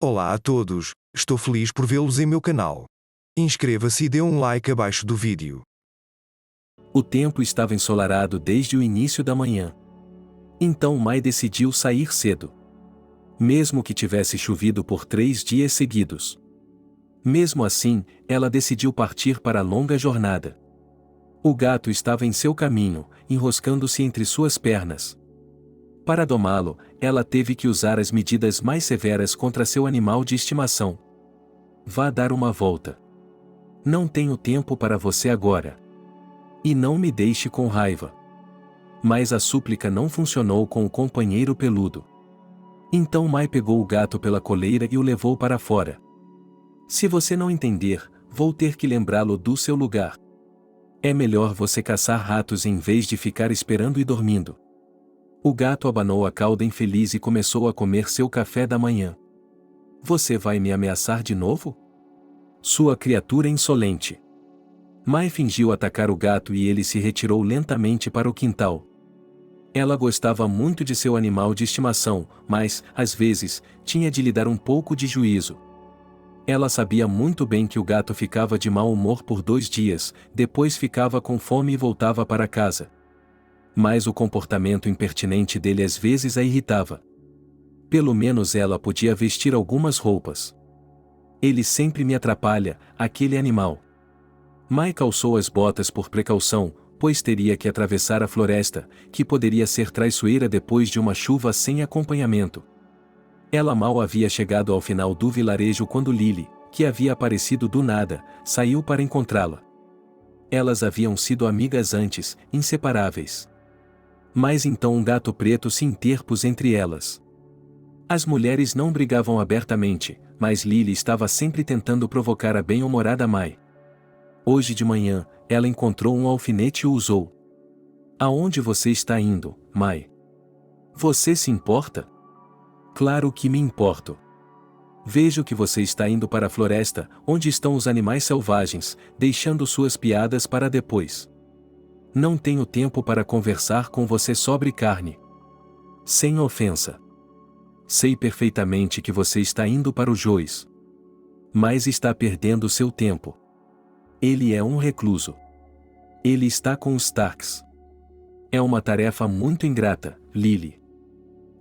Olá a todos, estou feliz por vê-los em meu canal. Inscreva-se e dê um like abaixo do vídeo. O tempo estava ensolarado desde o início da manhã. Então Mai decidiu sair cedo. Mesmo que tivesse chovido por 3 dias seguidos. Mesmo assim, ela decidiu partir para a longa jornada. O gato estava em seu caminho, enroscando-se entre suas pernas. Para domá-lo, ela teve que usar as medidas mais severas contra seu animal de estimação. Vá dar uma volta. Não tenho tempo para você agora. E não me deixe com raiva. Mas a súplica não funcionou com o companheiro peludo. Então Mai pegou o gato pela coleira e o levou para fora. Se você não entender, vou ter que lembrá-lo do seu lugar. É melhor você caçar ratos em vez de ficar esperando e dormindo. O gato abanou a cauda infeliz e começou a comer seu café da manhã. Você vai me ameaçar de novo? Sua criatura insolente. Mai fingiu atacar o gato e ele se retirou lentamente para o quintal. Ela gostava muito de seu animal de estimação, mas, às vezes, tinha de lhe dar um pouco de juízo. Ela sabia muito bem que o gato ficava de mau humor por 2 dias, depois ficava com fome e voltava para casa. Mas o comportamento impertinente dele às vezes a irritava. Pelo menos ela podia vestir algumas roupas. Ele sempre me atrapalha, aquele animal. Mai calçou as botas por precaução, pois teria que atravessar a floresta, que poderia ser traiçoeira depois de uma chuva sem acompanhamento. Ela mal havia chegado ao final do vilarejo quando Lily, que havia aparecido do nada, saiu para encontrá-la. Elas haviam sido amigas antes, inseparáveis. Mas então um gato preto se interpôs entre elas. As mulheres não brigavam abertamente, mas Lily estava sempre tentando provocar a bem-humorada Mai. Hoje de manhã, ela encontrou um alfinete e o usou. Aonde você está indo, Mai? Você se importa? Claro que me importo. Vejo que você está indo para a floresta, onde estão os animais selvagens, deixando suas piadas para depois. Não tenho tempo para conversar com você sobre carne. Sem ofensa. Sei perfeitamente que você está indo para o Joyce. Mas está perdendo seu tempo. Ele é um recluso. Ele está com os Starks. É uma tarefa muito ingrata, Lily.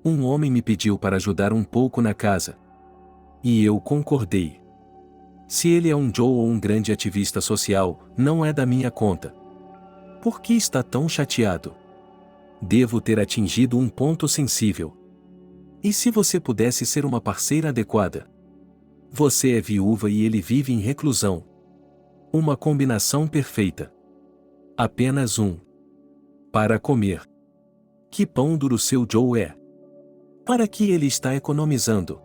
Um homem me pediu para ajudar um pouco na casa. E eu concordei. Se ele é um Joe ou um grande ativista social, não é da minha conta. Por que está tão chateado? Devo ter atingido um ponto sensível. E se você pudesse ser uma parceira adequada? Você é viúva e ele vive em reclusão. Uma combinação perfeita. Apenas um. Para comer. Que pão duro seu Joe é? Para que ele está economizando?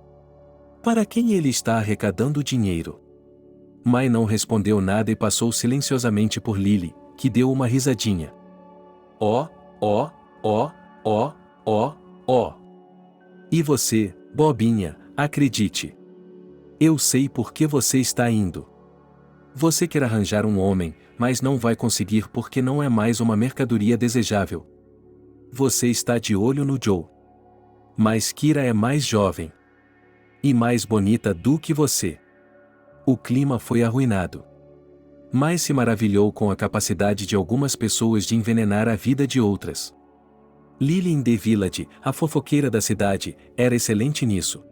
Para quem ele está arrecadando dinheiro? Mai não respondeu nada e passou silenciosamente por Lily, que deu uma risadinha. Ó. E você, bobinha, acredite. Eu sei por que você está indo. Você quer arranjar um homem, mas não vai conseguir porque não é mais uma mercadoria desejável. Você está de olho no Joe. Mas Kira é mais jovem. E mais bonita do que você. O clima foi arruinado. Mai se maravilhou com a capacidade de algumas pessoas de envenenar a vida de outras. Lily in the Village, a fofoqueira da cidade, era excelente nisso.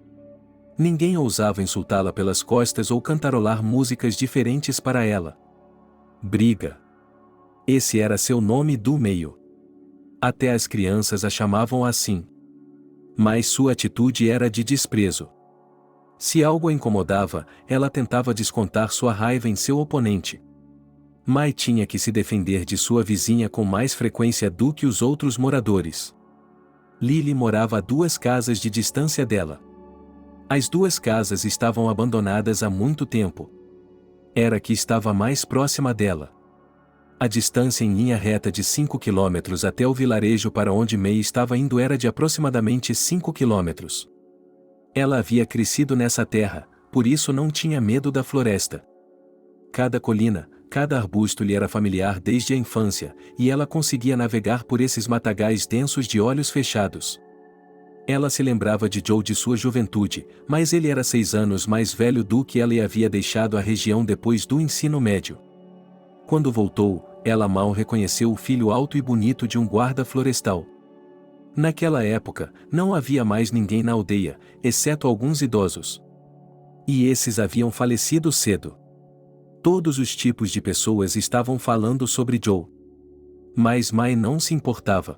Ninguém ousava insultá-la pelas costas ou cantarolar músicas diferentes para ela. Briga. Esse era seu nome do meio. Até as crianças a chamavam assim. Mas sua atitude era de desprezo. Se algo a incomodava, ela tentava descontar sua raiva em seu oponente. Mai tinha que se defender de sua vizinha com mais frequência do que os outros moradores. Lily morava a 2 casas de distância dela. As 2 casas estavam abandonadas há muito tempo. Era a que estava mais próxima dela. A distância em linha reta de 5 quilômetros até o vilarejo para onde Mai estava indo era de aproximadamente 5 quilômetros. Ela havia crescido nessa terra, por isso não tinha medo da floresta. Cada colina, cada arbusto lhe era familiar desde a infância, e ela conseguia navegar por esses matagais densos de olhos fechados. Ela se lembrava de Joe de sua juventude, mas ele era 6 anos mais velho do que ela e havia deixado a região depois do ensino médio. Quando voltou, ela mal reconheceu o filho alto e bonito de um guarda florestal. Naquela época, não havia mais ninguém na aldeia, exceto alguns idosos. E esses haviam falecido cedo. Todos os tipos de pessoas estavam falando sobre Joe. Mas Mai não se importava.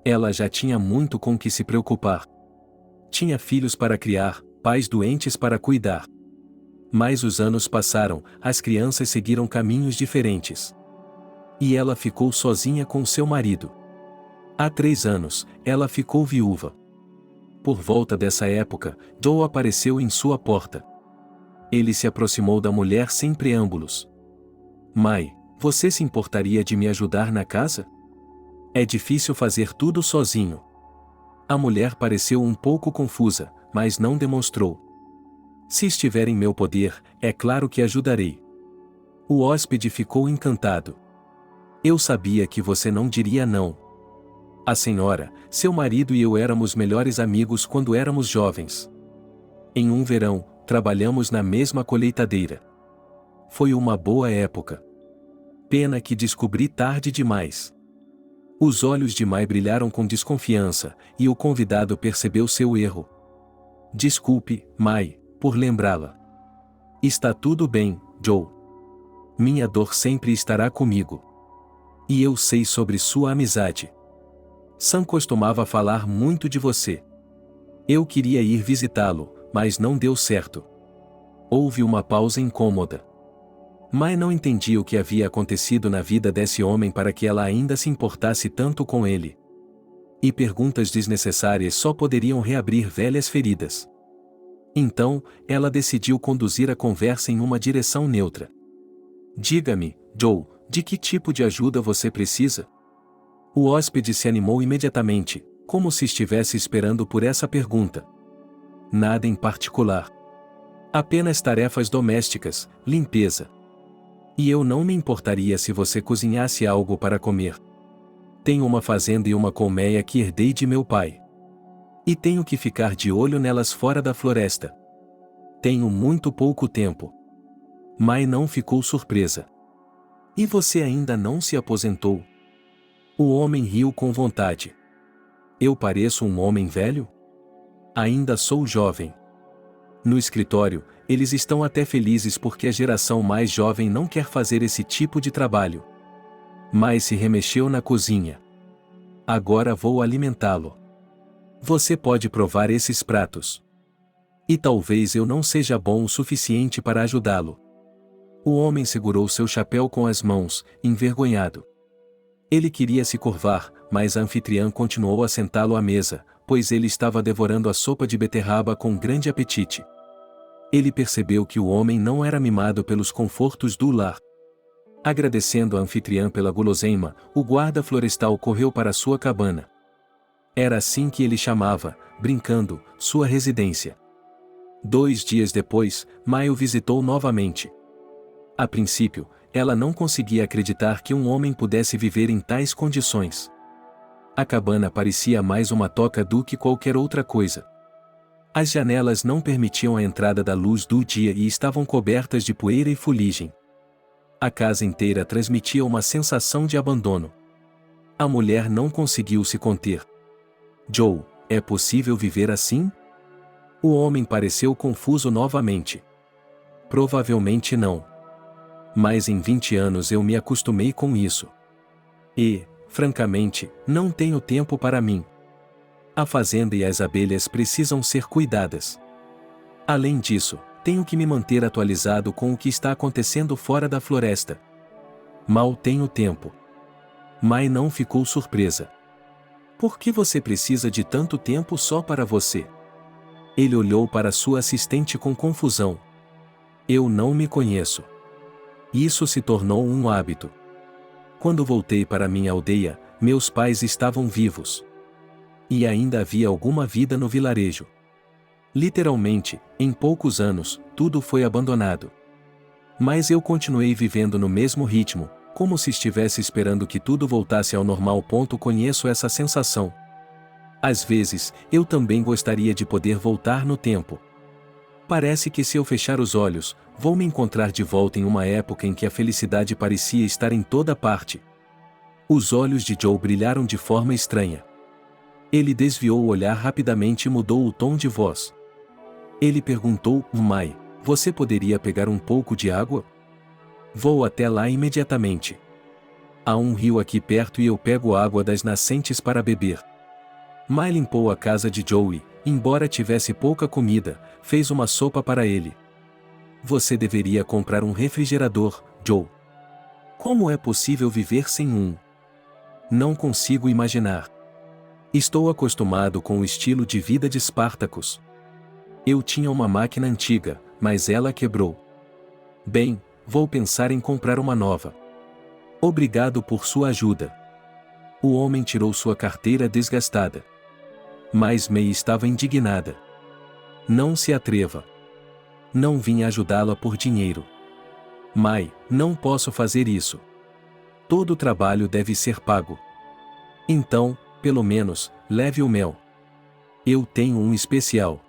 Ela já tinha muito com que se preocupar. Tinha filhos para criar, pais doentes para cuidar. Mas os anos passaram, as crianças seguiram caminhos diferentes. E ela ficou sozinha com seu marido. Há 3 anos, ela ficou viúva. Por volta dessa época, Joe apareceu em sua porta. Ele se aproximou da mulher sem preâmbulos. Mai, você se importaria de me ajudar na casa? É difícil fazer tudo sozinho. A mulher pareceu um pouco confusa, mas não demonstrou. Se estiver em meu poder, é claro que ajudarei. O hóspede ficou encantado. Eu sabia que você não diria não. A senhora, seu marido e eu éramos melhores amigos quando éramos jovens. Em um verão, trabalhamos na mesma colheitadeira. Foi uma boa época. Pena que descobri tarde demais. Os olhos de Mai brilharam com desconfiança, e o convidado percebeu seu erro. Desculpe, Mai, por lembrá-la. Está tudo bem, Joe. Minha dor sempre estará comigo. E eu sei sobre sua amizade. Sam costumava falar muito de você. Eu queria ir visitá-lo, mas não deu certo. Houve uma pausa incômoda. Mai não entendia o que havia acontecido na vida desse homem para que ela ainda se importasse tanto com ele. E perguntas desnecessárias só poderiam reabrir velhas feridas. Então, ela decidiu conduzir a conversa em uma direção neutra. Diga-me, Joe, de que tipo de ajuda você precisa? O hóspede se animou imediatamente, como se estivesse esperando por essa pergunta. Nada em particular. Apenas tarefas domésticas, limpeza. E eu não me importaria se você cozinhasse algo para comer. Tenho uma fazenda e uma colmeia que herdei de meu pai. E tenho que ficar de olho nelas fora da floresta. Tenho muito pouco tempo. Mai não ficou surpresa. E você ainda não se aposentou? O homem riu com vontade. Eu pareço um homem velho? Ainda sou jovem. No escritório, eles estão até felizes porque a geração mais jovem não quer fazer esse tipo de trabalho. Mas se remexeu na cozinha. Agora vou alimentá-lo. Você pode provar esses pratos. E talvez eu não seja bom o suficiente para ajudá-lo. O homem segurou seu chapéu com as mãos, envergonhado. Ele queria se curvar, mas a anfitriã continuou a sentá-lo à mesa, pois ele estava devorando a sopa de beterraba com grande apetite. Ele percebeu que o homem não era mimado pelos confortos do lar. Agradecendo a anfitriã pela guloseima, o guarda florestal correu para sua cabana. Era assim que ele chamava, brincando, sua residência. 2 dias depois, Mai o visitou novamente. A princípio, ela não conseguia acreditar que um homem pudesse viver em tais condições. A cabana parecia mais uma toca do que qualquer outra coisa. As janelas não permitiam a entrada da luz do dia e estavam cobertas de poeira e fuligem. A casa inteira transmitia uma sensação de abandono. A mulher não conseguiu se conter. Joe, é possível viver assim? O homem pareceu confuso novamente. Provavelmente não. Mas em 20 anos eu me acostumei com isso. E, francamente, não tenho tempo para mim. A fazenda e as abelhas precisam ser cuidadas. Além disso, tenho que me manter atualizado com o que está acontecendo fora da floresta. Mal tenho tempo. Mai não ficou surpresa. Por que você precisa de tanto tempo só para você? Ele olhou para sua assistente com confusão. Eu não me conheço. Isso se tornou um hábito. Quando voltei para minha aldeia, meus pais estavam vivos. E ainda havia alguma vida no vilarejo. Literalmente, em poucos anos, tudo foi abandonado. Mas eu continuei vivendo no mesmo ritmo, como se estivesse esperando que tudo voltasse ao normal. Conheço essa sensação. Às vezes, eu também gostaria de poder voltar no tempo. Parece que se eu fechar os olhos, vou me encontrar de volta em uma época em que a felicidade parecia estar em toda parte. Os olhos de Joe brilharam de forma estranha. Ele desviou o olhar rapidamente e mudou o tom de voz. Ele perguntou, Mai, você poderia pegar um pouco de água? Vou até lá imediatamente. Há um rio aqui perto e eu pego água das nascentes para beber. Mai limpou a casa de Joe, embora tivesse pouca comida, fez uma sopa para ele. Você deveria comprar um refrigerador, Joe. Como é possível viver sem um? Não consigo imaginar. Estou acostumado com o estilo de vida de Spartacus. Eu tinha uma máquina antiga, mas ela quebrou. Bem, vou pensar em comprar uma nova. Obrigado por sua ajuda. O homem tirou sua carteira desgastada. Mas May estava indignada. Não se atreva. Não vim ajudá-la por dinheiro. Mai, não posso fazer isso. Todo trabalho deve ser pago. Então, pelo menos, leve o mel. Eu tenho um especial.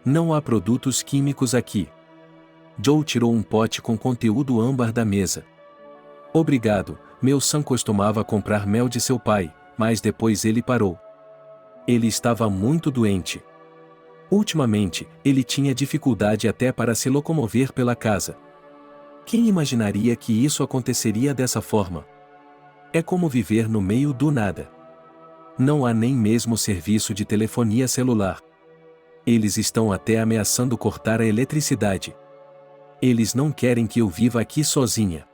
Não há produtos químicos aqui. Joe tirou um pote com conteúdo âmbar da mesa. Obrigado, meu Sam costumava comprar mel de seu pai, mas depois ele parou. Ele estava muito doente. Ultimamente, ele tinha dificuldade até para se locomover pela casa. Quem imaginaria que isso aconteceria dessa forma? É como viver no meio do nada. Não há nem mesmo serviço de telefonia celular. Eles estão até ameaçando cortar a eletricidade. Eles não querem que eu viva aqui sozinha.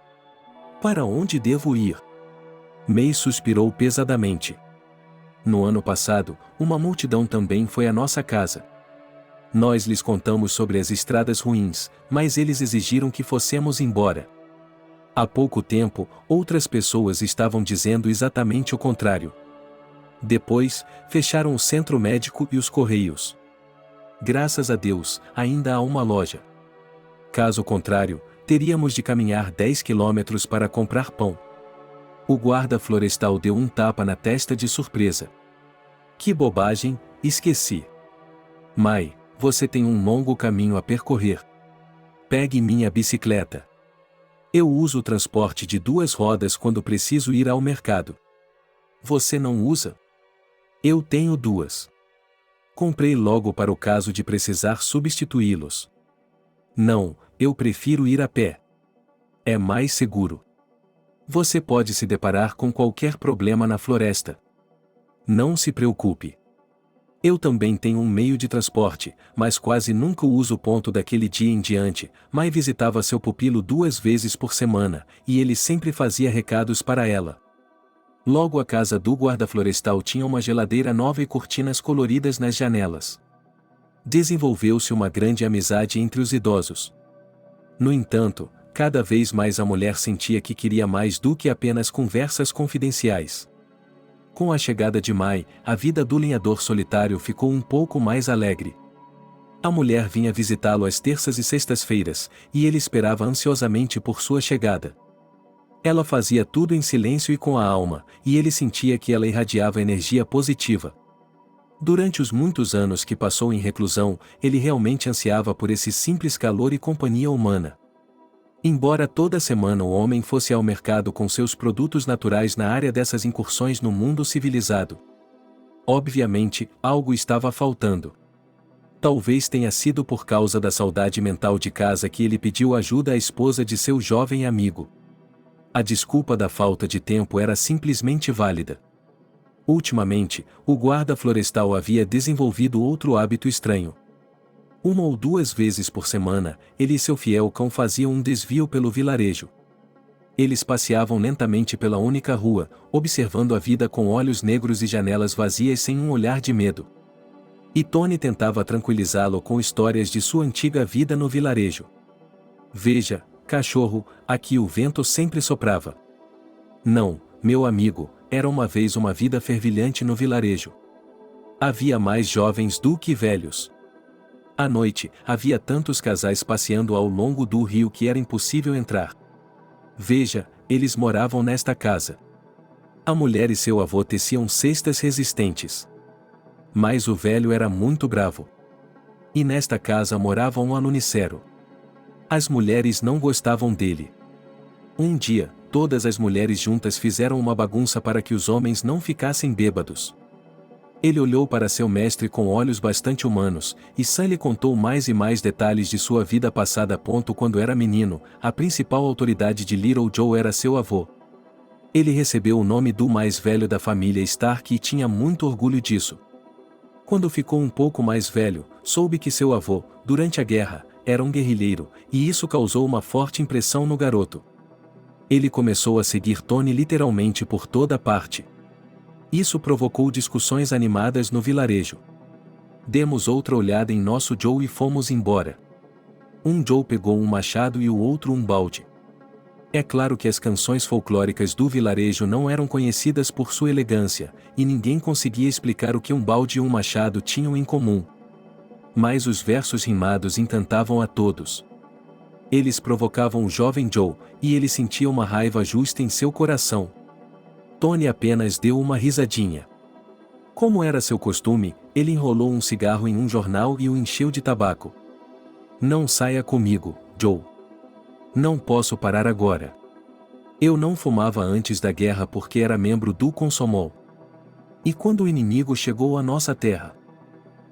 Para onde devo ir? May suspirou pesadamente. No ano passado, uma multidão também foi à nossa casa. Nós lhes contamos sobre as estradas ruins, mas eles exigiram que fossemos embora. Há pouco tempo, outras pessoas estavam dizendo exatamente o contrário. Depois, fecharam o centro médico e os correios. Graças a Deus, ainda há uma loja. Caso contrário, teríamos de caminhar 10 quilômetros para comprar pão. O guarda florestal deu um tapa na testa de surpresa. Que bobagem, esqueci. Mai, você tem um longo caminho a percorrer. Pegue minha bicicleta. Eu uso o transporte de 2 rodas quando preciso ir ao mercado. Você não usa? Eu tenho 2. Comprei logo para o caso de precisar substituí-los. Não, eu prefiro ir a pé. É mais seguro. Você pode se deparar com qualquer problema na floresta. Não se preocupe. Eu também tenho um meio de transporte, mas quase nunca uso o ponto daquele dia em diante. Mai visitava seu pupilo 2 vezes por semana, e ele sempre fazia recados para ela. Logo a casa do guarda florestal tinha uma geladeira nova e cortinas coloridas nas janelas. Desenvolveu-se uma grande amizade entre os idosos. No entanto, cada vez mais a mulher sentia que queria mais do que apenas conversas confidenciais. Com a chegada de Mai, a vida do lenhador solitário ficou um pouco mais alegre. A mulher vinha visitá-lo às terças e sextas-feiras, e ele esperava ansiosamente por sua chegada. Ela fazia tudo em silêncio e com a alma, e ele sentia que ela irradiava energia positiva. Durante os muitos anos que passou em reclusão, ele realmente ansiava por esse simples calor e companhia humana. Embora toda semana o homem fosse ao mercado com seus produtos naturais na área dessas incursões no mundo civilizado. Obviamente, algo estava faltando. Talvez tenha sido por causa da saudade mental de casa que ele pediu ajuda à esposa de seu jovem amigo. A desculpa da falta de tempo era simplesmente válida. Ultimamente, o guarda florestal havia desenvolvido outro hábito estranho. 1 ou 2 vezes por semana, ele e seu fiel cão faziam um desvio pelo vilarejo. Eles passeavam lentamente pela única rua, observando a vida com olhos negros e janelas vazias sem um olhar de medo. E Tony tentava tranquilizá-lo com histórias de sua antiga vida no vilarejo. Veja, cachorro, aqui o vento sempre soprava. Não, meu amigo, era uma vez uma vida fervilhante no vilarejo. Havia mais jovens do que velhos. À noite, havia tantos casais passeando ao longo do rio que era impossível entrar. Veja, eles moravam nesta casa. A mulher e seu avô teciam cestas resistentes. Mas o velho era muito bravo. E nesta casa morava um anunicero. As mulheres não gostavam dele. Um dia, todas as mulheres juntas fizeram uma bagunça para que os homens não ficassem bêbados. Ele olhou para seu mestre com olhos bastante humanos, e Sam lhe contou mais e mais detalhes de sua vida passada. Quando era menino, a principal autoridade de Little Joe era seu avô. Ele recebeu o nome do mais velho da família Stark e tinha muito orgulho disso. Quando ficou um pouco mais velho, soube que seu avô, durante a guerra, era um guerrilheiro, e isso causou uma forte impressão no garoto. Ele começou a seguir Tony literalmente por toda parte. Isso provocou discussões animadas no vilarejo. Demos outra olhada em nosso Joe e fomos embora. Um Joe pegou um machado e o outro um balde. É claro que as canções folclóricas do vilarejo não eram conhecidas por sua elegância, e ninguém conseguia explicar o que um balde e um machado tinham em comum. Mas os versos rimados encantavam a todos. Eles provocavam o jovem Joe, e ele sentia uma raiva justa em seu coração. Tony apenas deu uma risadinha. Como era seu costume, ele enrolou um cigarro em um jornal e o encheu de tabaco. Não saia comigo, Joe. Não posso parar agora. Eu não fumava antes da guerra porque era membro do Consomol. E quando o inimigo chegou à nossa terra?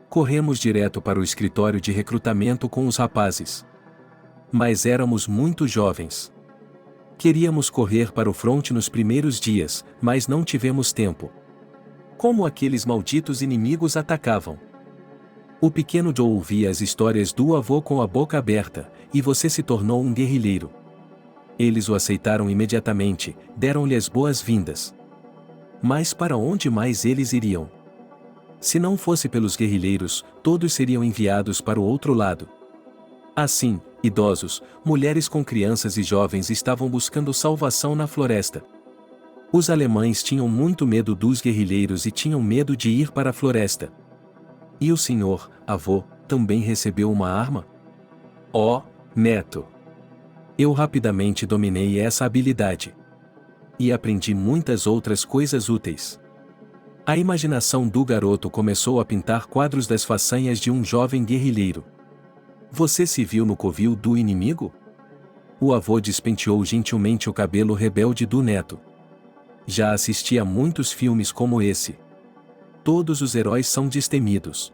Corremos direto para o escritório de recrutamento com os rapazes. Mas éramos muito jovens. Queríamos correr para o fronte nos primeiros dias, mas não tivemos tempo. Como aqueles malditos inimigos atacavam? O pequeno Joe ouvia as histórias do avô com a boca aberta, e você se tornou um guerrilheiro. Eles o aceitaram imediatamente, deram-lhe as boas-vindas. Mas para onde mais eles iriam? Se não fosse pelos guerrilheiros, todos seriam enviados para o outro lado. Assim, idosos, mulheres com crianças e jovens estavam buscando salvação na floresta. Os alemães tinham muito medo dos guerrilheiros e tinham medo de ir para a floresta. E o senhor, avô, também recebeu uma arma? Oh, neto! Eu rapidamente dominei essa habilidade. E aprendi muitas outras coisas úteis. A imaginação do garoto começou a pintar quadros das façanhas de um jovem guerrilheiro. Você se viu no covil do inimigo? O avô despenteou gentilmente o cabelo rebelde do neto. Já assisti a muitos filmes como esse. Todos os heróis são destemidos.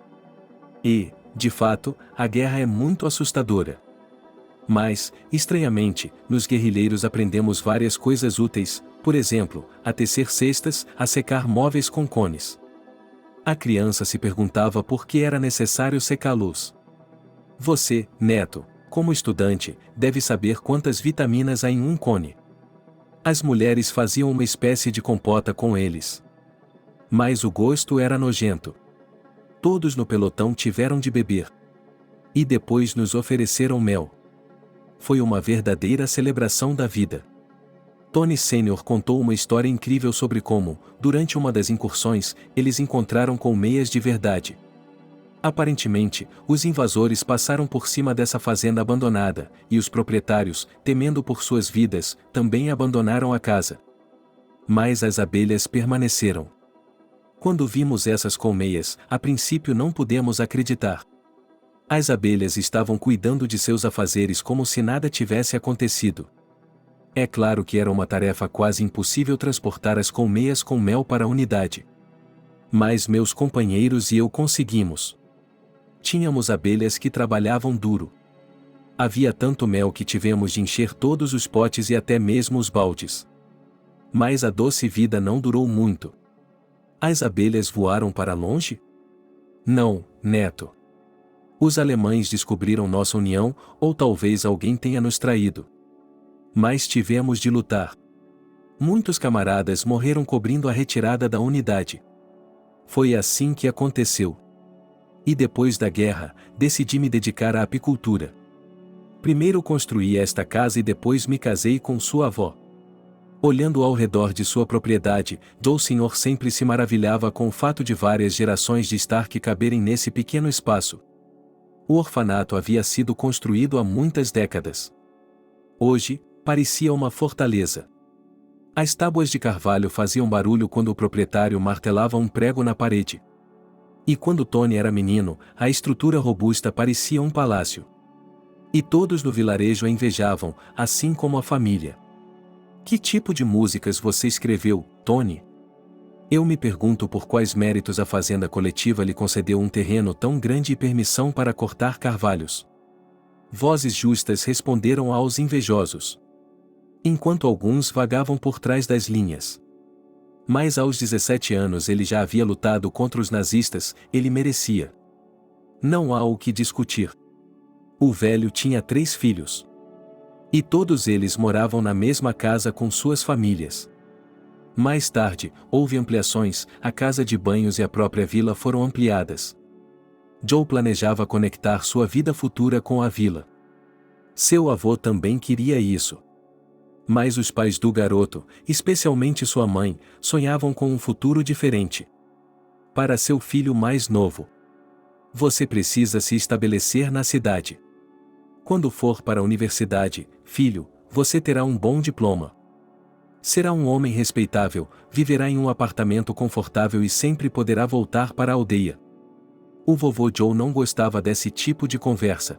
E, de fato, a guerra é muito assustadora. Mas, estranhamente, nos guerrilheiros aprendemos várias coisas úteis, por exemplo, a tecer cestas, a secar móveis com cones. A criança se perguntava por que era necessário secá-los. Você, neto, como estudante, deve saber quantas vitaminas há em um cone. As mulheres faziam uma espécie de compota com eles. Mas o gosto era nojento. Todos no pelotão tiveram de beber. E depois nos ofereceram mel. Foi uma verdadeira celebração da vida. Tony Sênior contou uma história incrível sobre como, durante uma das incursões, eles encontraram colmeias de verdade. Aparentemente, os invasores passaram por cima dessa fazenda abandonada, e os proprietários, temendo por suas vidas, também abandonaram a casa. Mas as abelhas permaneceram. Quando vimos essas colmeias, a princípio não pudemos acreditar. As abelhas estavam cuidando de seus afazeres como se nada tivesse acontecido. É claro que era uma tarefa quase impossível transportar as colmeias com mel para a unidade. Mas meus companheiros e eu conseguimos. Tínhamos abelhas que trabalhavam duro. Havia tanto mel que tivemos de encher todos os potes e até mesmo os baldes. Mas a doce vida não durou muito. As abelhas voaram para longe? Não, neto. Os alemães descobriram nossa união, ou talvez alguém tenha nos traído. Mas tivemos de lutar. Muitos camaradas morreram cobrindo a retirada da unidade. Foi assim que aconteceu. E depois da guerra, decidi me dedicar à apicultura. Primeiro construí esta casa e depois me casei com sua avó. Olhando ao redor de sua propriedade, o senhor sempre se maravilhava com o fato de várias gerações de Stark caberem nesse pequeno espaço. O orfanato havia sido construído há muitas décadas. Hoje, parecia uma fortaleza. As tábuas de carvalho faziam barulho quando o proprietário martelava um prego na parede. E quando Tony era menino, a estrutura robusta parecia um palácio. E todos no vilarejo a invejavam, assim como a família. Que tipo de músicas você escreveu, Tony? Eu me pergunto por quais méritos a fazenda coletiva lhe concedeu um terreno tão grande e permissão para cortar carvalhos. Vozes justas responderam aos invejosos, enquanto alguns vagavam por trás das linhas. Mas aos 17 anos ele já havia lutado contra os nazistas, ele merecia. Não há o que discutir. O velho tinha 3 filhos. E todos eles moravam na mesma casa com suas famílias. Mais tarde, houve ampliações, a casa de banhos e a própria vila foram ampliadas. Joe planejava conectar sua vida futura com a vila. Seu avô também queria isso. Mas os pais do garoto, especialmente sua mãe, sonhavam com um futuro diferente. Para seu filho mais novo: você precisa se estabelecer na cidade. Quando for para a universidade, filho, você terá um bom diploma. Será um homem respeitável, viverá em um apartamento confortável e sempre poderá voltar para a aldeia. O vovô Joe não gostava desse tipo de conversa.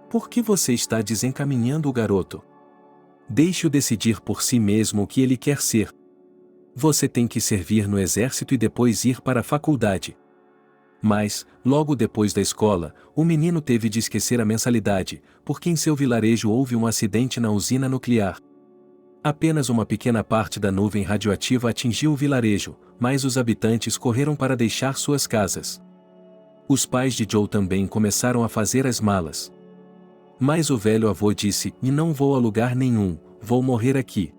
Por que você está desencaminhando o garoto? Deixe-o decidir por si mesmo o que ele quer ser. Você tem que servir no exército e depois ir para a faculdade. Mas, logo depois da escola, o menino teve de esquecer a mensalidade, porque em seu vilarejo houve um acidente na usina nuclear. Apenas uma pequena parte da nuvem radioativa atingiu o vilarejo, mas os habitantes correram para deixar suas casas. Os pais de Joe também começaram a fazer as malas. Mas o velho avô disse: "E não vou a lugar nenhum, vou morrer aqui."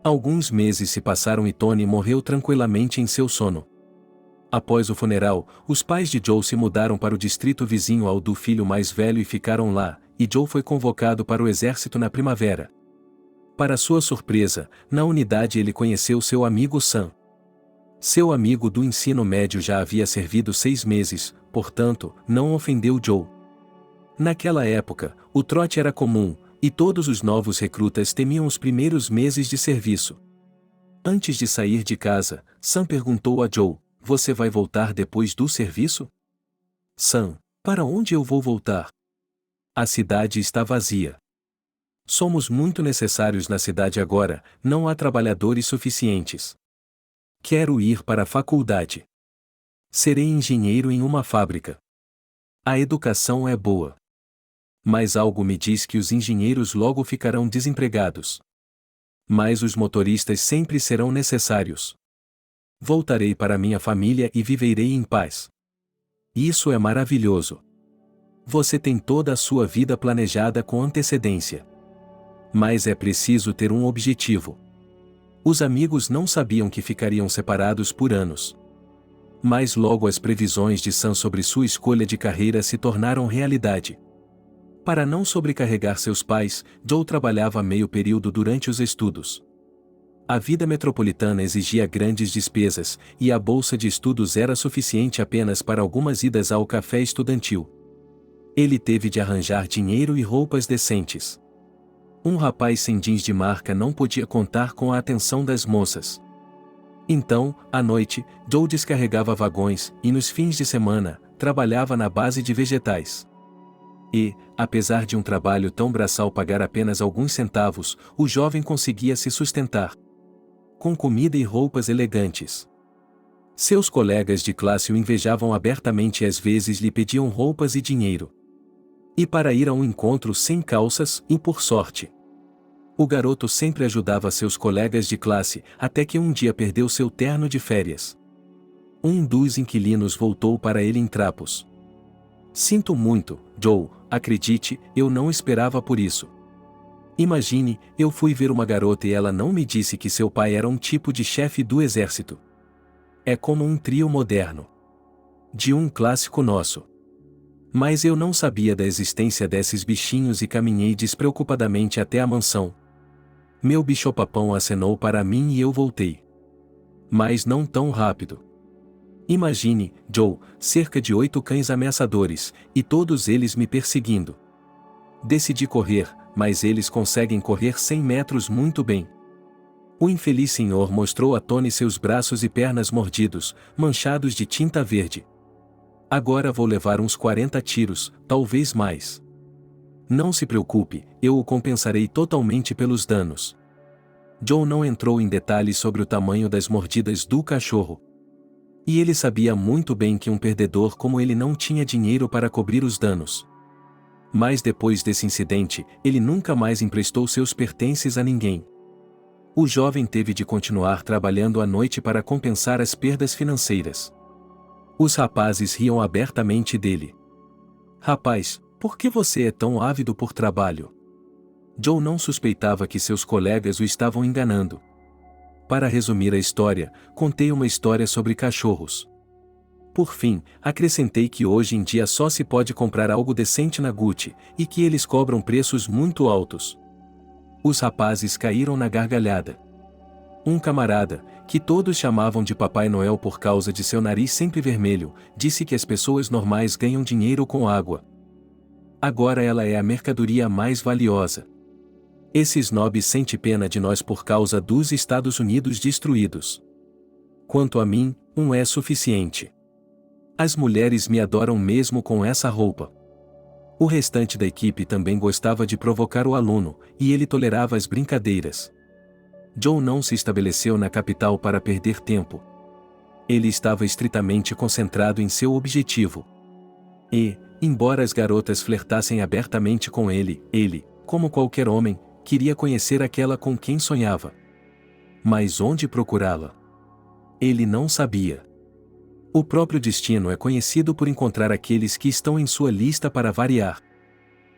Alguns meses se passaram e Tony morreu tranquilamente em seu sono. Após o funeral, os pais de Joe se mudaram para o distrito vizinho ao do filho mais velho e ficaram lá, e Joe foi convocado para o exército na primavera. Para sua surpresa, na unidade ele conheceu seu amigo Sam. Seu amigo do ensino médio já havia servido 6 meses, portanto, não ofendeu Joe. Naquela época, o trote era comum, e todos os novos recrutas temiam os primeiros meses de serviço. Antes de sair de casa, Sam perguntou a Joe: "Você vai voltar depois do serviço?" "Sam, para onde eu vou voltar? A cidade está vazia. Somos muito necessários na cidade agora, não há trabalhadores suficientes. Quero ir para a faculdade. Serei engenheiro em uma fábrica. A educação é boa. Mas algo me diz que os engenheiros logo ficarão desempregados. Mas os motoristas sempre serão necessários. Voltarei para minha família e viverei em paz. Isso é maravilhoso. Você tem toda a sua vida planejada com antecedência. Mas é preciso ter um objetivo." Os amigos não sabiam que ficariam separados por anos. Mas logo as previsões de Sam sobre sua escolha de carreira se tornaram realidade. Para não sobrecarregar seus pais, Joe trabalhava meio período durante os estudos. A vida metropolitana exigia grandes despesas, e a bolsa de estudos era suficiente apenas para algumas idas ao café estudantil. Ele teve de arranjar dinheiro e roupas decentes. Um rapaz sem jeans de marca não podia contar com a atenção das moças. Então, à noite, Joe descarregava vagões, e nos fins de semana, trabalhava na base de vegetais. E, apesar de um trabalho tão braçal pagar apenas alguns centavos, o jovem conseguia se sustentar com comida e roupas elegantes. Seus colegas de classe o invejavam abertamente e às vezes lhe pediam roupas e dinheiro. E para ir a um encontro sem calças, e por sorte, o garoto sempre ajudava seus colegas de classe, até que um dia perdeu seu terno de férias. Um dos inquilinos voltou para ele em trapos. "Sinto muito, Joe, acredite, eu não esperava por isso. Imagine, eu fui ver uma garota e ela não me disse que seu pai era um tipo de chefe do exército. É como um trio moderno de um clássico nosso. Mas eu não sabia da existência desses bichinhos e caminhei despreocupadamente até a mansão. Meu bicho-papão acenou para mim e eu voltei. Mas não tão rápido. Imagine, Joe, cerca de 8 cães ameaçadores, e todos eles me perseguindo. Decidi correr, mas eles conseguem correr 100 metros muito bem." O infeliz senhor mostrou a Tony seus braços e pernas mordidos, manchados de tinta verde. Agora vou levar uns 40 tiros, talvez mais. Não se preocupe, eu o compensarei totalmente pelos danos. Joe não entrou em detalhes sobre o tamanho das mordidas do cachorro. E ele sabia muito bem que um perdedor como ele não tinha dinheiro para cobrir os danos. Mas depois desse incidente, ele nunca mais emprestou seus pertences a ninguém. O jovem teve de continuar trabalhando à noite para compensar as perdas financeiras. Os rapazes riam abertamente dele. Rapaz, por que você é tão ávido por trabalho? Joe não suspeitava que seus colegas o estavam enganando. Para resumir a história, contei uma história sobre cachorros. Por fim, acrescentei que hoje em dia só se pode comprar algo decente na Gucci, e que eles cobram preços muito altos. Os rapazes caíram na gargalhada. Um camarada, que todos chamavam de Papai Noel por causa de seu nariz sempre vermelho, disse que as pessoas normais ganham dinheiro com água. Agora ela é a mercadoria mais valiosa. Esse snob sente pena de nós por causa dos Estados Unidos destruídos. Quanto a mim, um é suficiente. As mulheres me adoram mesmo com essa roupa. O restante da equipe também gostava de provocar o aluno, e ele tolerava as brincadeiras. Joe não se estabeleceu na capital para perder tempo. Ele estava estritamente concentrado em seu objetivo. E, embora as garotas flertassem abertamente com ele, como qualquer homem, queria conhecer aquela com quem sonhava. Mas onde procurá-la? Ele não sabia. O próprio destino é conhecido por encontrar aqueles que estão em sua lista para variar.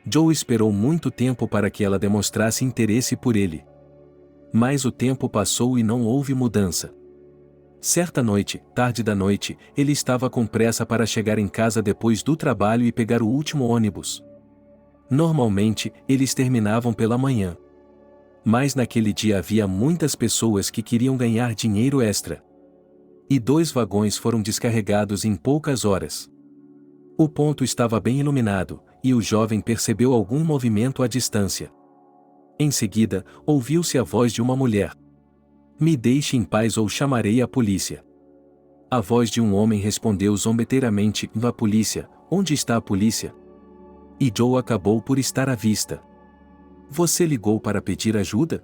Joe esperou muito tempo para que ela demonstrasse interesse por ele. Mas o tempo passou e não houve mudança. Certa noite, tarde da noite, ele estava com pressa para chegar em casa depois do trabalho e pegar o último ônibus. Normalmente, eles terminavam pela manhã. Mas naquele dia havia muitas pessoas que queriam ganhar dinheiro extra. E 2 vagões foram descarregados em poucas horas. O ponto estava bem iluminado, e o jovem percebeu algum movimento à distância. Em seguida, ouviu-se a voz de uma mulher. Me deixe em paz ou chamarei a polícia. A voz de um homem respondeu zombeteiramente: a polícia, onde está a polícia? E Joe acabou por estar à vista. Você ligou para pedir ajuda?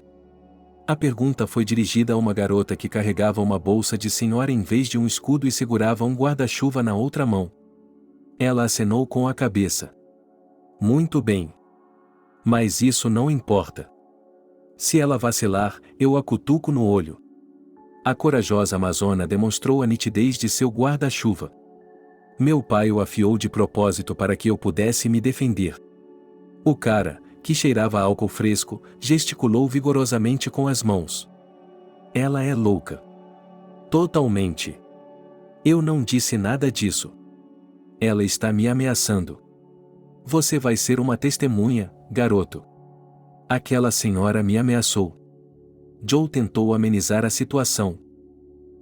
A pergunta foi dirigida a uma garota que carregava uma bolsa de senhora em vez de um escudo e segurava um guarda-chuva na outra mão. Ela acenou com a cabeça. Muito bem. Mas isso não importa. Se ela vacilar, eu a cutuco no olho. A corajosa amazona demonstrou a nitidez de seu guarda-chuva. Meu pai o afiou de propósito para que eu pudesse me defender. O cara, que cheirava a álcool fresco, gesticulou vigorosamente com as mãos. Ela é louca. Totalmente. Eu não disse nada disso. Ela está me ameaçando. Você vai ser uma testemunha, garoto. Aquela senhora me ameaçou. Joe tentou amenizar a situação.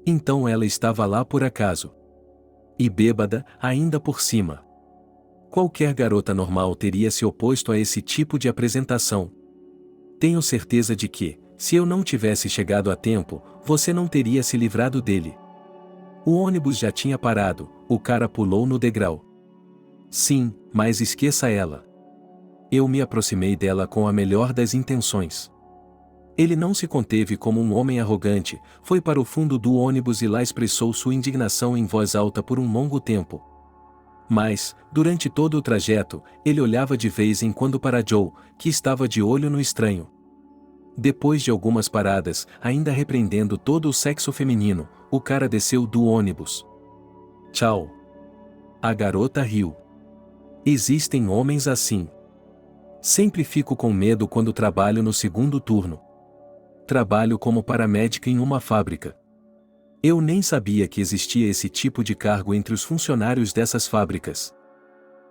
Então ela estava lá por acaso. E bêbada, ainda por cima. Qualquer garota normal teria se oposto a esse tipo de apresentação. Tenho certeza de que, se eu não tivesse chegado a tempo, você não teria se livrado dele. O ônibus já tinha parado, o cara pulou no degrau. Sim, mas esqueça ela. Eu me aproximei dela com a melhor das intenções. Ele não se conteve como um homem arrogante, foi para o fundo do ônibus e lá expressou sua indignação em voz alta por um longo tempo. Mas, durante todo o trajeto, ele olhava de vez em quando para Joe, que estava de olho no estranho. Depois de algumas paradas, ainda repreendendo todo o sexo feminino, o cara desceu do ônibus. Tchau. A garota riu. Existem homens assim. Sempre fico com medo quando trabalho no segundo turno. Trabalho como paramédica em uma fábrica. Eu nem sabia que existia esse tipo de cargo entre os funcionários dessas fábricas.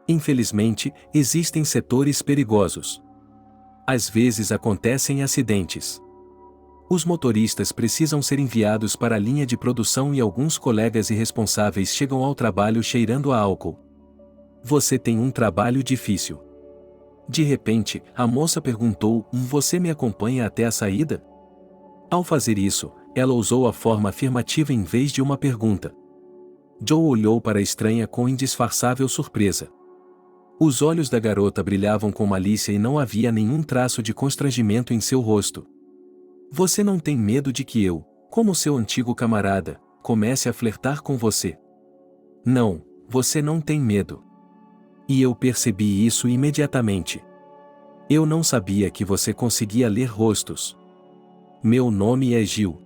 Infelizmente, existem setores perigosos. Às vezes acontecem acidentes. Os motoristas precisam ser enviados para a linha de produção e alguns colegas irresponsáveis chegam ao trabalho cheirando a álcool. Você tem um trabalho difícil. De repente, a moça perguntou: Você me acompanha até a saída? Ao fazer isso, ela usou a forma afirmativa em vez de uma pergunta. Joe olhou para a estranha com indisfarçável surpresa. Os olhos da garota brilhavam com malícia e não havia nenhum traço de constrangimento em seu rosto. Você não tem medo de que eu, como seu antigo camarada, comece a flertar com você? Não, você não tem medo. E eu percebi isso imediatamente. Eu não sabia que você conseguia ler rostos. Meu nome é Gil.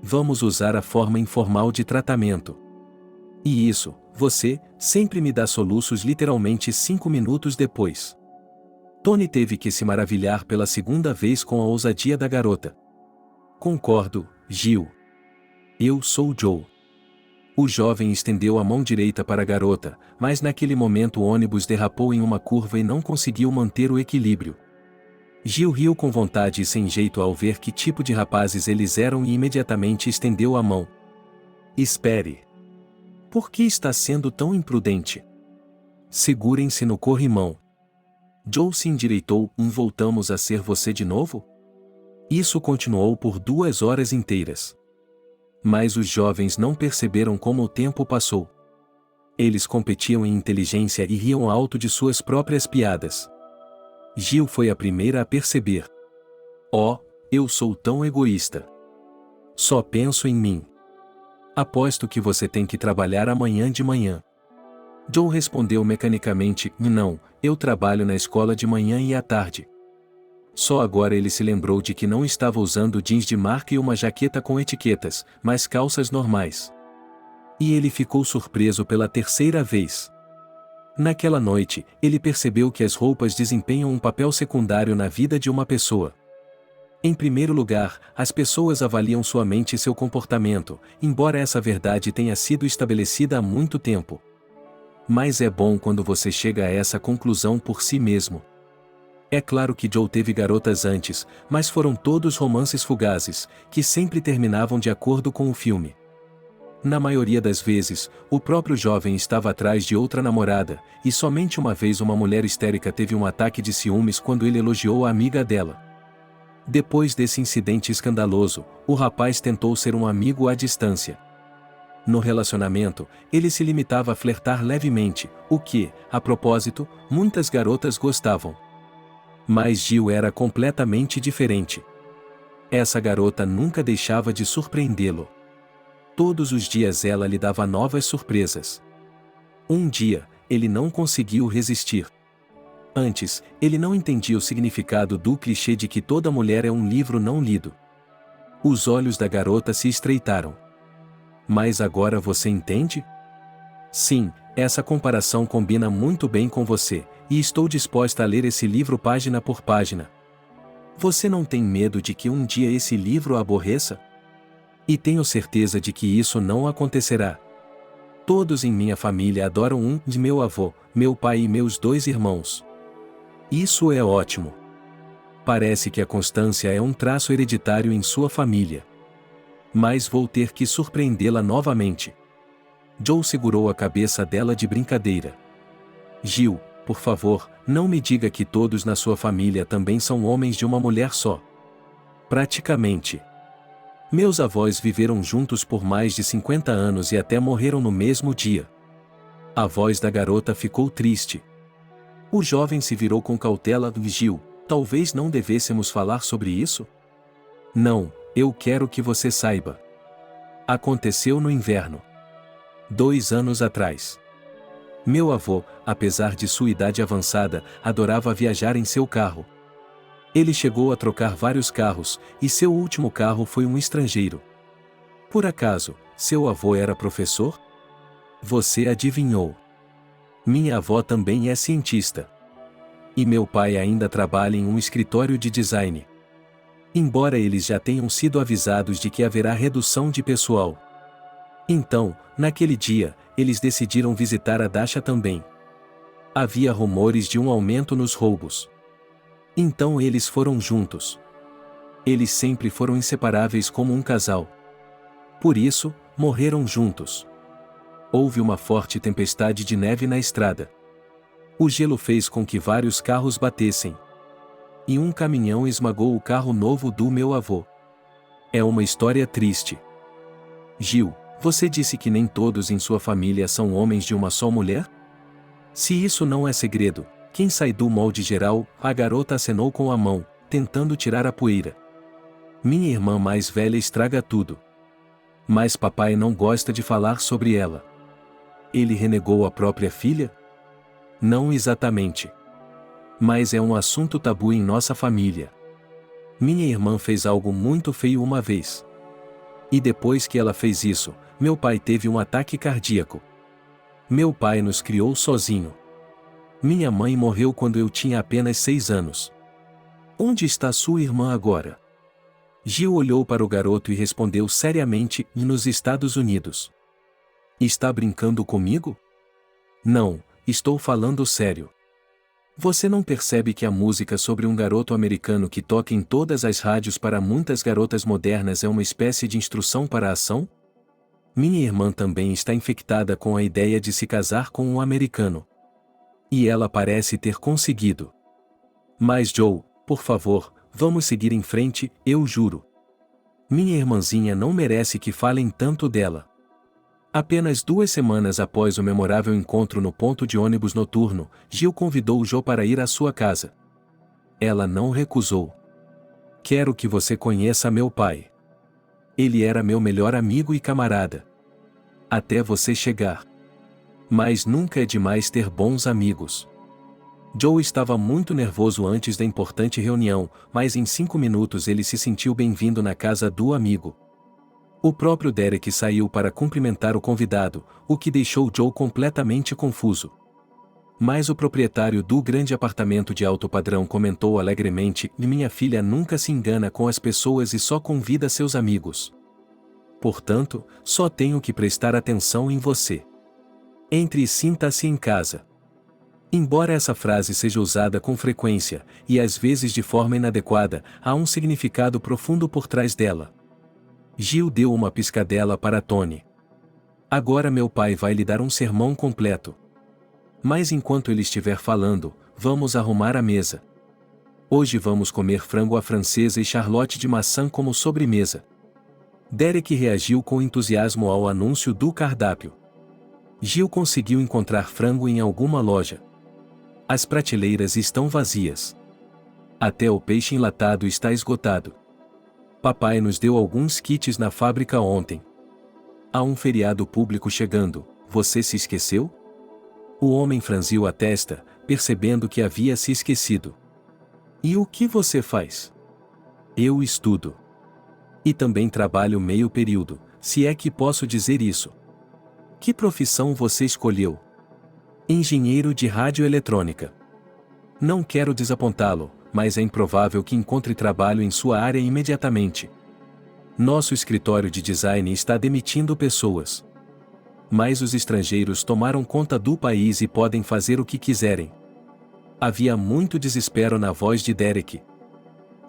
Vamos usar a forma informal de tratamento. E isso, você, sempre me dá soluços literalmente 5 minutos depois. Tony teve que se maravilhar pela segunda vez com a ousadia da garota. Concordo, Gil. Eu sou Joe. O jovem estendeu a mão direita para a garota, mas naquele momento o ônibus derrapou em uma curva e não conseguiu manter o equilíbrio. Gil riu com vontade e sem jeito ao ver que tipo de rapazes eles eram e imediatamente estendeu a mão. Espere. Por que está sendo tão imprudente? Segurem-se no corrimão. Joe se endireitou. Voltamos a ser você de novo? Isso continuou por 2 horas inteiras. Mas os jovens não perceberam como o tempo passou. Eles competiam em inteligência e riam alto de suas próprias piadas. Gil foi a primeira a perceber. Oh, eu sou tão egoísta. Só penso em mim. Aposto que você tem que trabalhar amanhã de manhã. Joe respondeu mecanicamente, não, eu trabalho na escola de manhã e à tarde. Só agora ele se lembrou de que não estava usando jeans de marca e uma jaqueta com etiquetas, mas calças normais. E ele ficou surpreso pela terceira vez. Naquela noite, ele percebeu que as roupas desempenham um papel secundário na vida de uma pessoa. Em primeiro lugar, as pessoas avaliam sua mente e seu comportamento, embora essa verdade tenha sido estabelecida há muito tempo. Mas é bom quando você chega a essa conclusão por si mesmo. É claro que Joe teve garotas antes, mas foram todos romances fugazes, que sempre terminavam de acordo com o filme. Na maioria das vezes, o próprio jovem estava atrás de outra namorada, e somente uma vez uma mulher histérica teve um ataque de ciúmes quando ele elogiou a amiga dela. Depois desse incidente escandaloso, o rapaz tentou ser um amigo à distância. No relacionamento, ele se limitava a flertar levemente, o que, a propósito, muitas garotas gostavam. Mas Gil era completamente diferente. Essa garota nunca deixava de surpreendê-lo. Todos os dias ela lhe dava novas surpresas. Um dia, ele não conseguiu resistir. Antes, ele não entendia o significado do clichê de que toda mulher é um livro não lido. Os olhos da garota se estreitaram. Mas agora você entende? Sim, essa comparação combina muito bem com você, e estou disposta a ler esse livro página por página. Você não tem medo de que um dia esse livro a aborreça? E tenho certeza de que isso não acontecerá. Todos em minha família adoram de meu avô, meu pai e meus 2 irmãos. Isso é ótimo. Parece que a constância é um traço hereditário em sua família. Mas vou ter que surpreendê-la novamente. Joe segurou a cabeça dela de brincadeira. Gil, por favor, não me diga que todos na sua família também são homens de uma mulher só. Praticamente. Meus avós viveram juntos por mais de 50 anos e até morreram no mesmo dia. A voz da garota ficou triste. O jovem se virou com cautela. Gil, talvez não devêssemos falar sobre isso? Não, eu quero que você saiba. Aconteceu no inverno. 2 anos atrás. Meu avô, apesar de sua idade avançada, adorava viajar em seu carro. Ele chegou a trocar vários carros, e seu último carro foi um estrangeiro. Por acaso, seu avô era professor? Você adivinhou. Minha avó também é cientista. E meu pai ainda trabalha em um escritório de design. Embora eles já tenham sido avisados de que haverá redução de pessoal. Então, naquele dia, eles decidiram visitar a Dasha também. Havia rumores de um aumento nos roubos. Então eles foram juntos. Eles sempre foram inseparáveis como um casal. Por isso, morreram juntos. Houve uma forte tempestade de neve na estrada. O gelo fez com que vários carros batessem. E um caminhão esmagou o carro novo do meu avô. É uma história triste. Gil, Você disse que nem todos em sua família são homens de uma só mulher? Se isso não é segredo, quem sai do molde geral? A garota acenou com a mão, tentando tirar a poeira. Minha irmã mais velha estraga tudo. Mas papai não gosta de falar sobre ela. Ele renegou a própria filha? Não exatamente. Mas é um assunto tabu em nossa família. Minha irmã fez algo muito feio uma vez. E depois que ela fez isso, meu pai teve um ataque cardíaco. Meu pai nos criou sozinho. Minha mãe morreu quando eu tinha apenas 6 anos. Onde está sua irmã agora? Gil olhou para o garoto e respondeu seriamente: nos Estados Unidos. Está brincando comigo? Não, estou falando sério. Você não percebe que a música sobre um garoto americano que toca em todas as rádios para muitas garotas modernas é uma espécie de instrução para a ação? Minha irmã também está infectada com a ideia de se casar com um americano. E ela parece ter conseguido. Mas Joe, por favor, vamos seguir em frente, eu juro. Minha irmãzinha não merece que falem tanto dela. Apenas 2 semanas após o memorável encontro no ponto de ônibus noturno, Gil convidou Joe para ir à sua casa. Ela não recusou. Quero que você conheça meu pai. Ele era meu melhor amigo e camarada. Até você chegar. Mas nunca é demais ter bons amigos. Joe estava muito nervoso antes da importante reunião, mas em 5 minutos ele se sentiu bem-vindo na casa do amigo. O próprio Derek saiu para cumprimentar o convidado, o que deixou Joe completamente confuso. Mas o proprietário do grande apartamento de alto padrão comentou alegremente: minha filha nunca se engana com as pessoas e só convida seus amigos. Portanto, só tenho que prestar atenção em você. Entre e sinta-se em casa. Embora essa frase seja usada com frequência, e às vezes de forma inadequada, há um significado profundo por trás dela. Gil deu uma piscadela para Tony. Agora meu pai vai lhe dar um sermão completo. Mas enquanto ele estiver falando, vamos arrumar a mesa. Hoje vamos comer frango à francesa e charlotte de maçã como sobremesa. Derek reagiu com entusiasmo ao anúncio do cardápio. Gil conseguiu encontrar frango em alguma loja. As prateleiras estão vazias. Até o peixe enlatado está esgotado. Papai nos deu alguns kits na fábrica ontem. Há um feriado público chegando, você se esqueceu? O homem franziu a testa, percebendo que havia se esquecido. E o que você faz? Eu estudo. E também trabalho meio período, se é que posso dizer isso. Que profissão você escolheu? Engenheiro de radioeletrônica. Não quero desapontá-lo, mas é improvável que encontre trabalho em sua área imediatamente. Nosso escritório de design está demitindo pessoas. Mas os estrangeiros tomaram conta do país e podem fazer o que quiserem. Havia muito desespero na voz de Derek.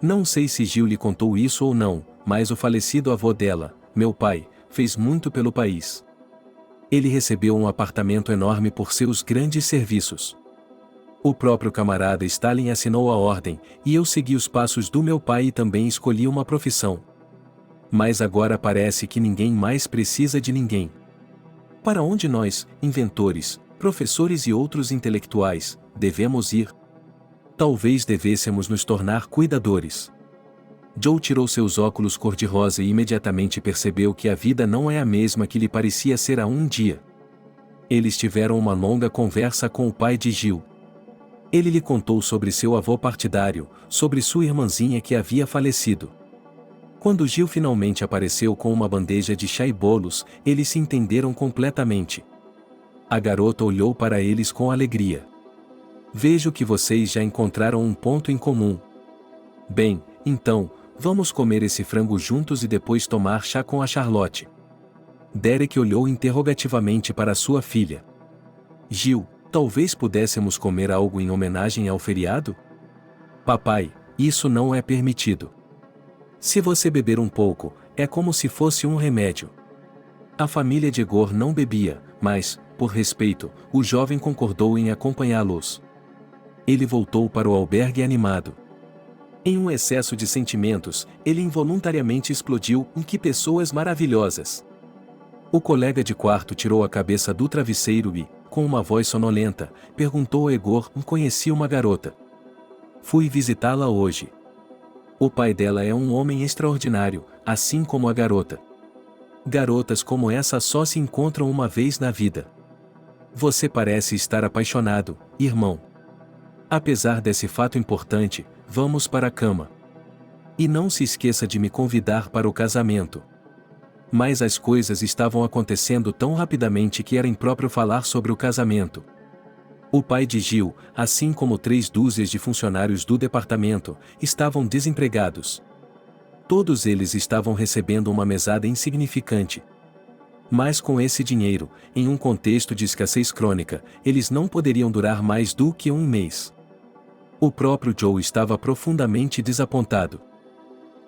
Não sei se Gil lhe contou isso ou não, mas o falecido avô dela, meu pai, fez muito pelo país. Ele recebeu um apartamento enorme por seus grandes serviços. O próprio camarada Stalin assinou a ordem, e eu segui os passos do meu pai e também escolhi uma profissão. Mas agora parece que ninguém mais precisa de ninguém. Para onde nós, inventores, professores e outros intelectuais, devemos ir? Talvez devêssemos nos tornar cuidadores. Joe tirou seus óculos cor-de-rosa e imediatamente percebeu que a vida não é a mesma que lhe parecia ser há um dia. Eles tiveram uma longa conversa com o pai de Gil. Ele lhe contou sobre seu avô partidário, sobre sua irmãzinha que havia falecido. Quando Gil finalmente apareceu com uma bandeja de chá e bolos, eles se entenderam completamente. A garota olhou para eles com alegria. Vejo que vocês já encontraram um ponto em comum. Bem, então, vamos comer esse frango juntos e depois tomar chá com a Charlotte. Derek olhou interrogativamente para sua filha. Gil, talvez pudéssemos comer algo em homenagem ao feriado? Papai, isso não é permitido. Se você beber um pouco, é como se fosse um remédio. A família de Igor não bebia, mas, por respeito, o jovem concordou em acompanhá-los. Ele voltou para o albergue animado. Em um excesso de sentimentos, ele involuntariamente explodiu: que pessoas maravilhosas! O colega de quarto tirou a cabeça do travesseiro e, com uma voz sonolenta, perguntou a Egor: conheci uma garota. Fui visitá-la hoje. O pai dela é um homem extraordinário, assim como a garota. Garotas como essa só se encontram uma vez na vida. Você parece estar apaixonado, irmão. Apesar desse fato importante, vamos para a cama. E não se esqueça de me convidar para o casamento. Mas as coisas estavam acontecendo tão rapidamente que era impróprio falar sobre o casamento. O pai de Gil, assim como 3 dúzias de funcionários do departamento, estavam desempregados. Todos eles estavam recebendo uma mesada insignificante. Mas com esse dinheiro, em um contexto de escassez crônica, eles não poderiam durar mais do que um mês. O próprio Joe estava profundamente desapontado.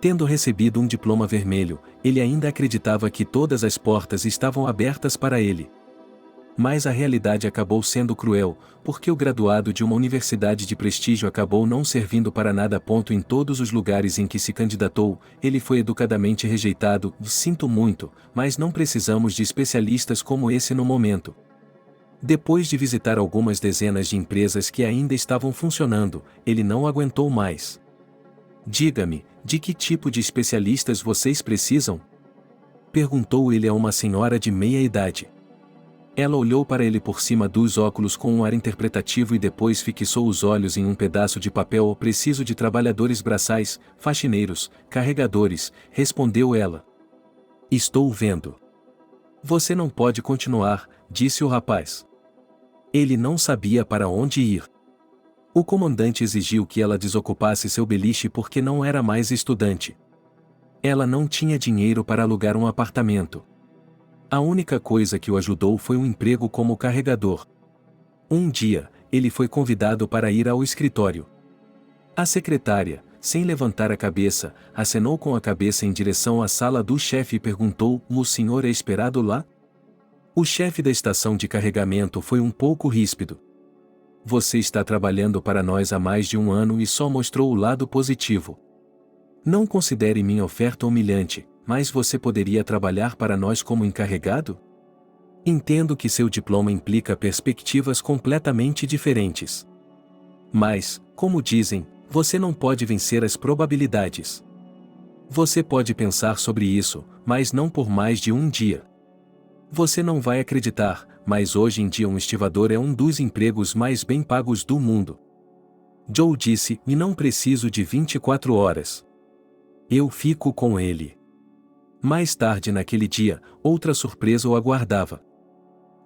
Tendo recebido um diploma vermelho, ele ainda acreditava que todas as portas estavam abertas para ele. Mas a realidade acabou sendo cruel, porque o graduado de uma universidade de prestígio acabou não servindo para nada. Em todos os lugares em que se candidatou, ele foi educadamente rejeitado. Sinto muito, mas não precisamos de especialistas como esse no momento. Depois de visitar algumas dezenas de empresas que ainda estavam funcionando, ele não aguentou mais. Diga-me, de que tipo de especialistas vocês precisam? Perguntou ele a uma senhora de meia idade. Ela olhou para ele por cima dos óculos com um ar interpretativo e depois fixou os olhos em um pedaço de papel. Preciso de trabalhadores braçais, faxineiros, carregadores, respondeu ela. Estou vendo. Você não pode continuar, disse o rapaz. Ele não sabia para onde ir. O comandante exigiu que ela desocupasse seu beliche porque não era mais estudante. Ela não tinha dinheiro para alugar um apartamento. A única coisa que o ajudou foi um emprego como carregador. Um dia, ele foi convidado para ir ao escritório. A secretária, sem levantar a cabeça, acenou com a cabeça em direção à sala do chefe e perguntou: o senhor é esperado lá? O chefe da estação de carregamento foi um pouco ríspido. Você está trabalhando para nós há mais de 1 ano e só mostrou o lado positivo. Não considere minha oferta humilhante, mas você poderia trabalhar para nós como encarregado? Entendo que seu diploma implica perspectivas completamente diferentes. Mas, como dizem, você não pode vencer as probabilidades. Você pode pensar sobre isso, mas não por mais de um dia. Você não vai acreditar, mas hoje em dia um estivador é um dos empregos mais bem pagos do mundo. Joe disse: e não preciso de 24 horas. Eu fico com ele. Mais tarde naquele dia, outra surpresa o aguardava.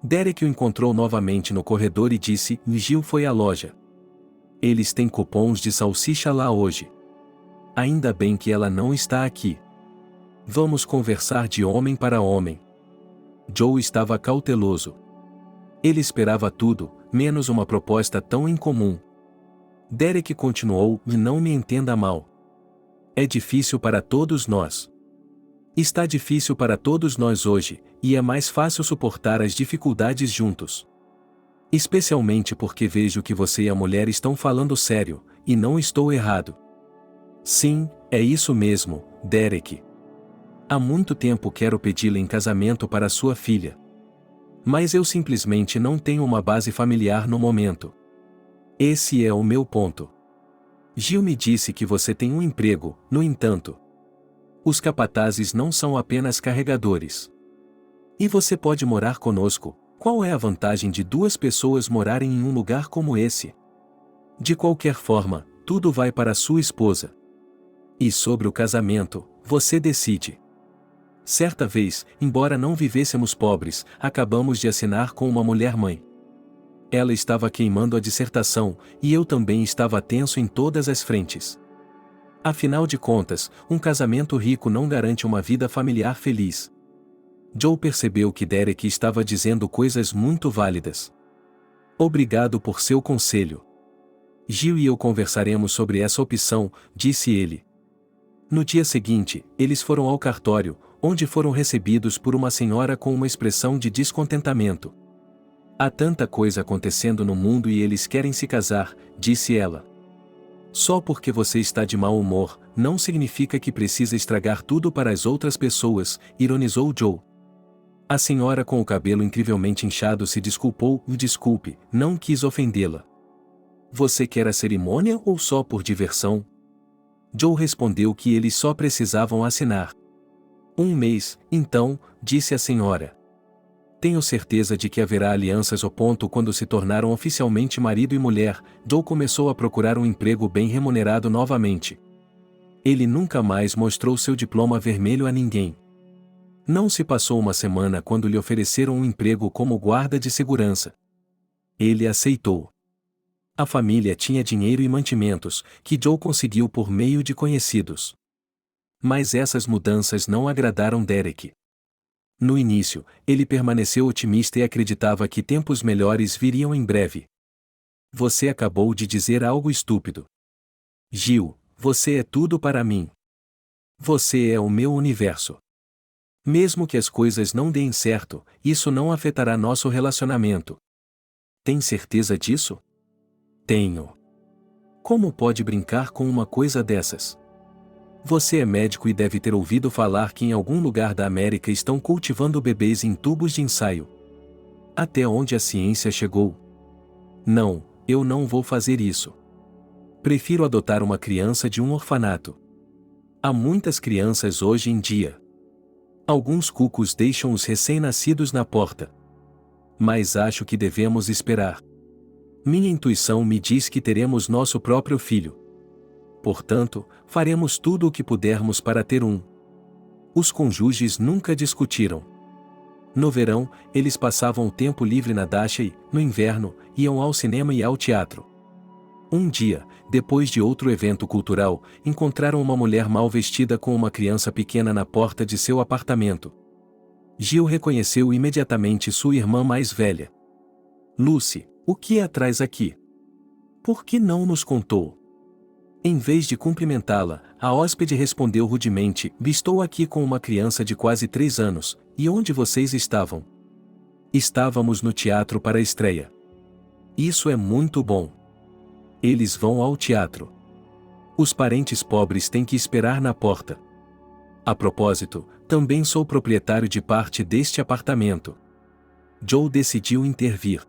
Derek o encontrou novamente no corredor e disse: Gil foi à loja. Eles têm cupons de salsicha lá hoje. Ainda bem que ela não está aqui. Vamos conversar de homem para homem. Joe estava cauteloso. Ele esperava tudo, menos uma proposta tão incomum. Derek continuou: e não me entenda mal. É difícil para todos nós. Está difícil para todos nós hoje, e é mais fácil suportar as dificuldades juntos. Especialmente porque vejo que você e a mulher estão falando sério, e não estou errado. Sim, é isso mesmo, Derek. Há muito tempo quero pedi-la em casamento para sua filha. Mas eu simplesmente não tenho uma base familiar no momento. Esse é o meu ponto. Gil me disse que você tem um emprego, no entanto. Os capatazes não são apenas carregadores. E você pode morar conosco. Qual é a vantagem de 2 pessoas morarem em um lugar como esse? De qualquer forma, tudo vai para sua esposa. E sobre o casamento, você decide. Certa vez, embora não vivêssemos pobres, acabamos de assinar com uma mulher-mãe. Ela estava queimando a dissertação, e eu também estava tenso em todas as frentes. Afinal de contas, um casamento rico não garante uma vida familiar feliz. Joe percebeu que Derek estava dizendo coisas muito válidas. Obrigado por seu conselho. Gil e eu conversaremos sobre essa opção, disse ele. No dia seguinte, eles foram ao cartório, onde foram recebidos por uma senhora com uma expressão de descontentamento. Há tanta coisa acontecendo no mundo e eles querem se casar, disse ela. Só porque você está de mau humor, não significa que precisa estragar tudo para as outras pessoas, ironizou Joe. A senhora com o cabelo incrivelmente inchado se desculpou. Desculpe, não quis ofendê-la. Você quer a cerimônia ou só por diversão? Joe respondeu que eles só precisavam assinar. 1 mês, então, disse a senhora. Tenho certeza de que haverá alianças. Quando se tornaram oficialmente marido e mulher, Joe começou a procurar um emprego bem remunerado novamente. Ele nunca mais mostrou seu diploma vermelho a ninguém. Não se passou uma semana quando lhe ofereceram um emprego como guarda de segurança. Ele aceitou. A família tinha dinheiro e mantimentos, que Joe conseguiu por meio de conhecidos. Mas essas mudanças não agradaram Derek. No início, ele permaneceu otimista e acreditava que tempos melhores viriam em breve. Você acabou de dizer algo estúpido. Jill, você é tudo para mim. Você é o meu universo. Mesmo que as coisas não deem certo, isso não afetará nosso relacionamento. Tem certeza disso? Tenho. Como pode brincar com uma coisa dessas? Você é médico e deve ter ouvido falar que em algum lugar da América estão cultivando bebês em tubos de ensaio. Até onde a ciência chegou? Não, eu não vou fazer isso. Prefiro adotar uma criança de um orfanato. Há muitas crianças hoje em dia. Alguns cucos deixam os recém-nascidos na porta. Mas acho que devemos esperar. Minha intuição me diz que teremos nosso próprio filho. Portanto, faremos tudo o que pudermos para ter um. Os cônjuges nunca discutiram. No verão, eles passavam o tempo livre na dacha e, no inverno, iam ao cinema e ao teatro. Um dia, depois de outro evento cultural, encontraram uma mulher mal vestida com uma criança pequena na porta de seu apartamento. Jill reconheceu imediatamente sua irmã mais velha. Lucy, o que a traz aqui? Por que não nos contou? Em vez de cumprimentá-la, a hóspede respondeu rudemente: estou aqui com uma criança de quase 3 anos, e onde vocês estavam? Estávamos no teatro para a estreia. Isso é muito bom. Eles vão ao teatro. Os parentes pobres têm que esperar na porta. A propósito, também sou proprietário de parte deste apartamento. Joe decidiu intervir.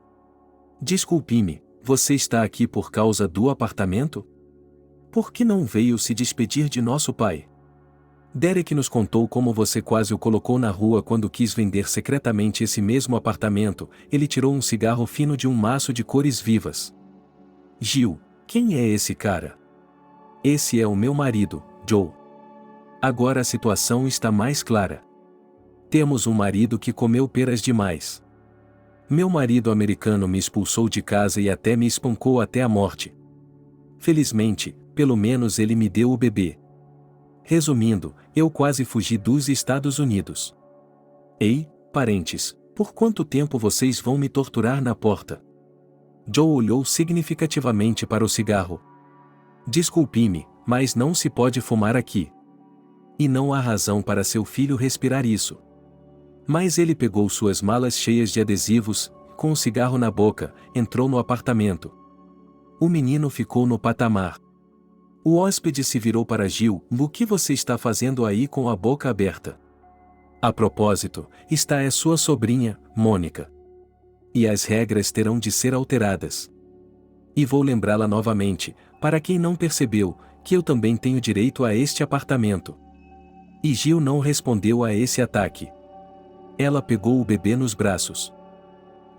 Desculpe-me, você está aqui por causa do apartamento? Por que não veio se despedir de nosso pai? Derek nos contou como você quase o colocou na rua quando quis vender secretamente esse mesmo apartamento. Ele tirou um cigarro fino de um maço de cores vivas. Jill, quem é esse cara? Esse é o meu marido, Joe. Agora a situação está mais clara. Temos um marido que comeu peras demais. Meu marido americano me expulsou de casa e até me espancou até a morte. Felizmente, pelo menos ele me deu o bebê. Resumindo, eu quase fugi dos Estados Unidos. Ei, parentes, por quanto tempo vocês vão me torturar na porta? Joe olhou significativamente para o cigarro. Desculpe-me, mas não se pode fumar aqui. E não há razão para seu filho respirar isso. Mas ele pegou suas malas cheias de adesivos, com o cigarro na boca, entrou no apartamento. O menino ficou no patamar. O hóspede se virou para Jill: o que você está fazendo aí com a boca aberta? A propósito, esta é sua sobrinha, Mônica. E as regras terão de ser alteradas. E vou lembrá-la novamente, para quem não percebeu, que eu também tenho direito a este apartamento. E Jill não respondeu a esse ataque. Ela pegou o bebê nos braços.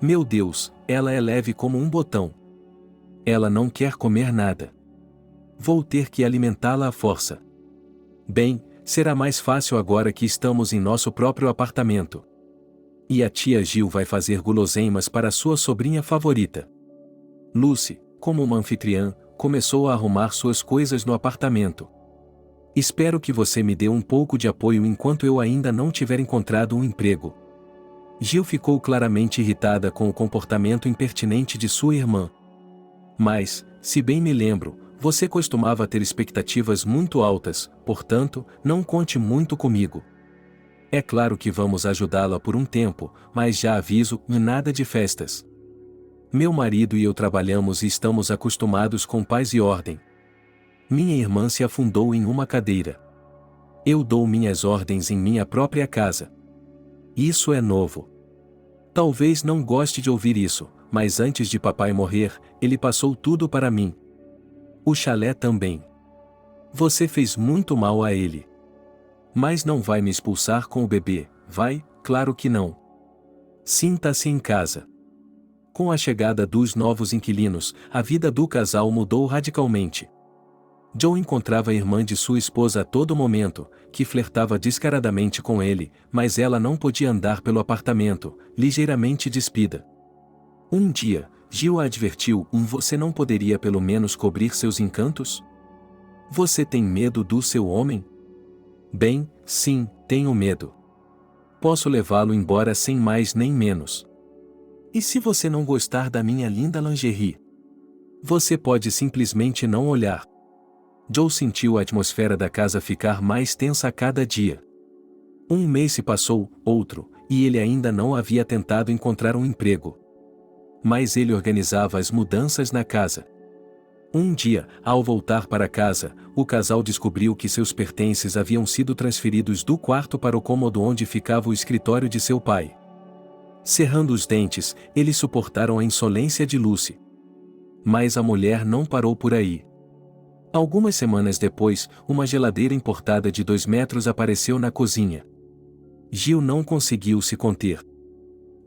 Meu Deus, ela é leve como um botão. Ela não quer comer nada. Vou ter que alimentá-la à força. Bem, será mais fácil agora que estamos em nosso próprio apartamento. E a tia Jill vai fazer guloseimas para sua sobrinha favorita. Lucy, como uma anfitriã, começou a arrumar suas coisas no apartamento. Espero que você me dê um pouco de apoio enquanto eu ainda não tiver encontrado um emprego. Jill ficou claramente irritada com o comportamento impertinente de sua irmã. Mas, se bem me lembro, você costumava ter expectativas muito altas, portanto, não conte muito comigo. É claro que vamos ajudá-la por um tempo, mas já aviso, nada de festas. Meu marido e eu trabalhamos e estamos acostumados com paz e ordem. Minha irmã se afundou em uma cadeira. Eu dou minhas ordens em minha própria casa. Isso é novo. Talvez não goste de ouvir isso, mas antes de papai morrer, ele passou tudo para mim. O chalé também. Você fez muito mal a ele. Mas não vai me expulsar com o bebê, vai? Claro que não. Sinta-se em casa. Com a chegada dos novos inquilinos, a vida do casal mudou radicalmente. Joe encontrava a irmã de sua esposa a todo momento, que flertava descaradamente com ele, mas ela não podia andar pelo apartamento, ligeiramente despida. Um dia, Jill a advertiu: você não poderia pelo menos cobrir seus encantos? Você tem medo do seu homem? Bem, sim, tenho medo. Posso levá-lo embora sem mais nem menos. E se você não gostar da minha linda lingerie? Você pode simplesmente não olhar. Joe sentiu a atmosfera da casa ficar mais tensa a cada dia. Um mês se passou, outro, e ele ainda não havia tentado encontrar um emprego. Mas ele organizava as mudanças na casa. Um dia, ao voltar para casa, o casal descobriu que seus pertences haviam sido transferidos do quarto para o cômodo onde ficava o escritório de seu pai. Cerrando os dentes, eles suportaram a insolência de Lucy. Mas a mulher não parou por aí. Algumas semanas depois, uma geladeira importada de 2 metros apareceu na cozinha. Jill não conseguiu se conter.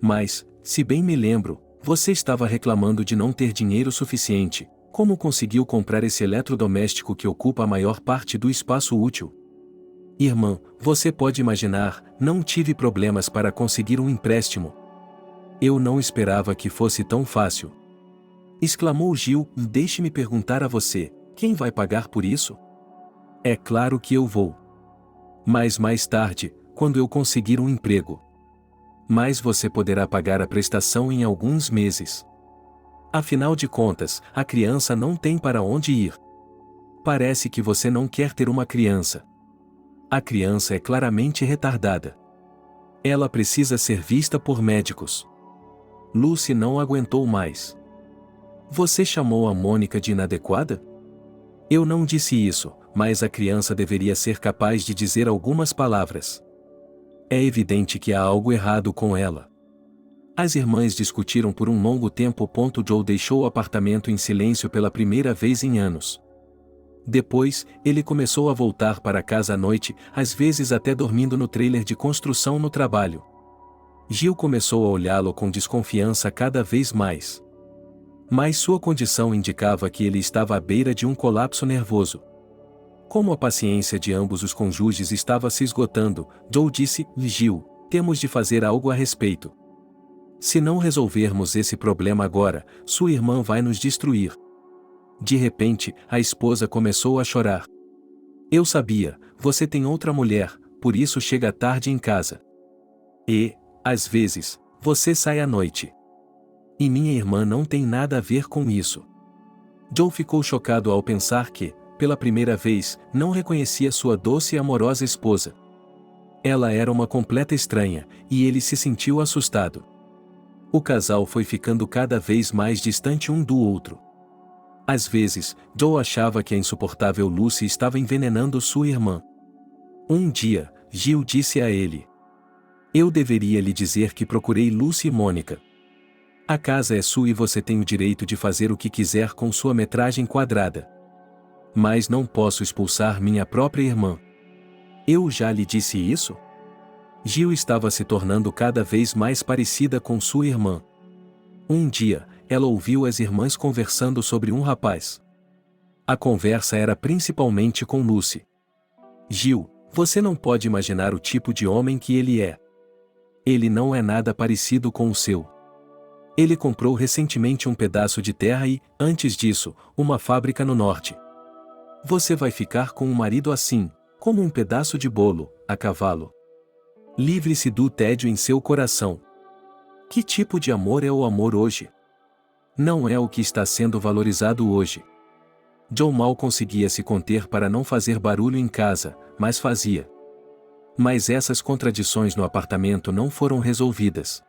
Mas, se bem me lembro, você estava reclamando de não ter dinheiro suficiente. Como conseguiu comprar esse eletrodoméstico que ocupa a maior parte do espaço útil? Irmã, você pode imaginar, não tive problemas para conseguir um empréstimo. Eu não esperava que fosse tão fácil. Exclamou Jill: deixe-me perguntar a você, quem vai pagar por isso? É claro que eu vou. Mas mais tarde, quando eu conseguir um emprego. Mas você poderá pagar a prestação em alguns meses. Afinal de contas, a criança não tem para onde ir. Parece que você não quer ter uma criança. A criança é claramente retardada. Ela precisa ser vista por médicos. Lucy não aguentou mais. Você chamou a Mônica de inadequada? Eu não disse isso, mas a criança deveria ser capaz de dizer algumas palavras. É evidente que há algo errado com ela. As irmãs discutiram por um longo tempo. Joe deixou o apartamento em silêncio pela primeira vez em anos. Depois, ele começou a voltar para casa à noite, às vezes até dormindo no trailer de construção no trabalho. Jill começou a olhá-lo com desconfiança cada vez mais. Mas sua condição indicava que ele estava à beira de um colapso nervoso. Como a paciência de ambos os cônjuges estava se esgotando, Joe disse: Jill, temos de fazer algo a respeito. Se não resolvermos esse problema agora, sua irmã vai nos destruir. De repente, a esposa começou a chorar. Eu sabia, você tem outra mulher, por isso chega tarde em casa. E, às vezes, você sai à noite. E minha irmã não tem nada a ver com isso. Joe ficou chocado ao pensar que, pela primeira vez, não reconhecia sua doce e amorosa esposa. Ela era uma completa estranha, e ele se sentiu assustado. O casal foi ficando cada vez mais distante um do outro. Às vezes, Joe achava que a insuportável Lucy estava envenenando sua irmã. Um dia, Jill disse a ele: eu deveria lhe dizer que procurei Lucy e Mônica. A casa é sua e você tem o direito de fazer o que quiser com sua metragem quadrada. Mas não posso expulsar minha própria irmã. Eu já lhe disse isso? Jill estava se tornando cada vez mais parecida com sua irmã. Um dia, ela ouviu as irmãs conversando sobre um rapaz. A conversa era principalmente com Lucy. Jill, você não pode imaginar o tipo de homem que ele é. Ele não é nada parecido com o seu. Ele comprou recentemente um pedaço de terra e, antes disso, uma fábrica no norte. Você vai ficar com um marido assim, como um pedaço de bolo, a cavalo. Livre-se do tédio em seu coração. Que tipo de amor é o amor hoje? Não é o que está sendo valorizado hoje. Joe mal conseguia se conter para não fazer barulho em casa, mas fazia. Mas essas contradições no apartamento não foram resolvidas.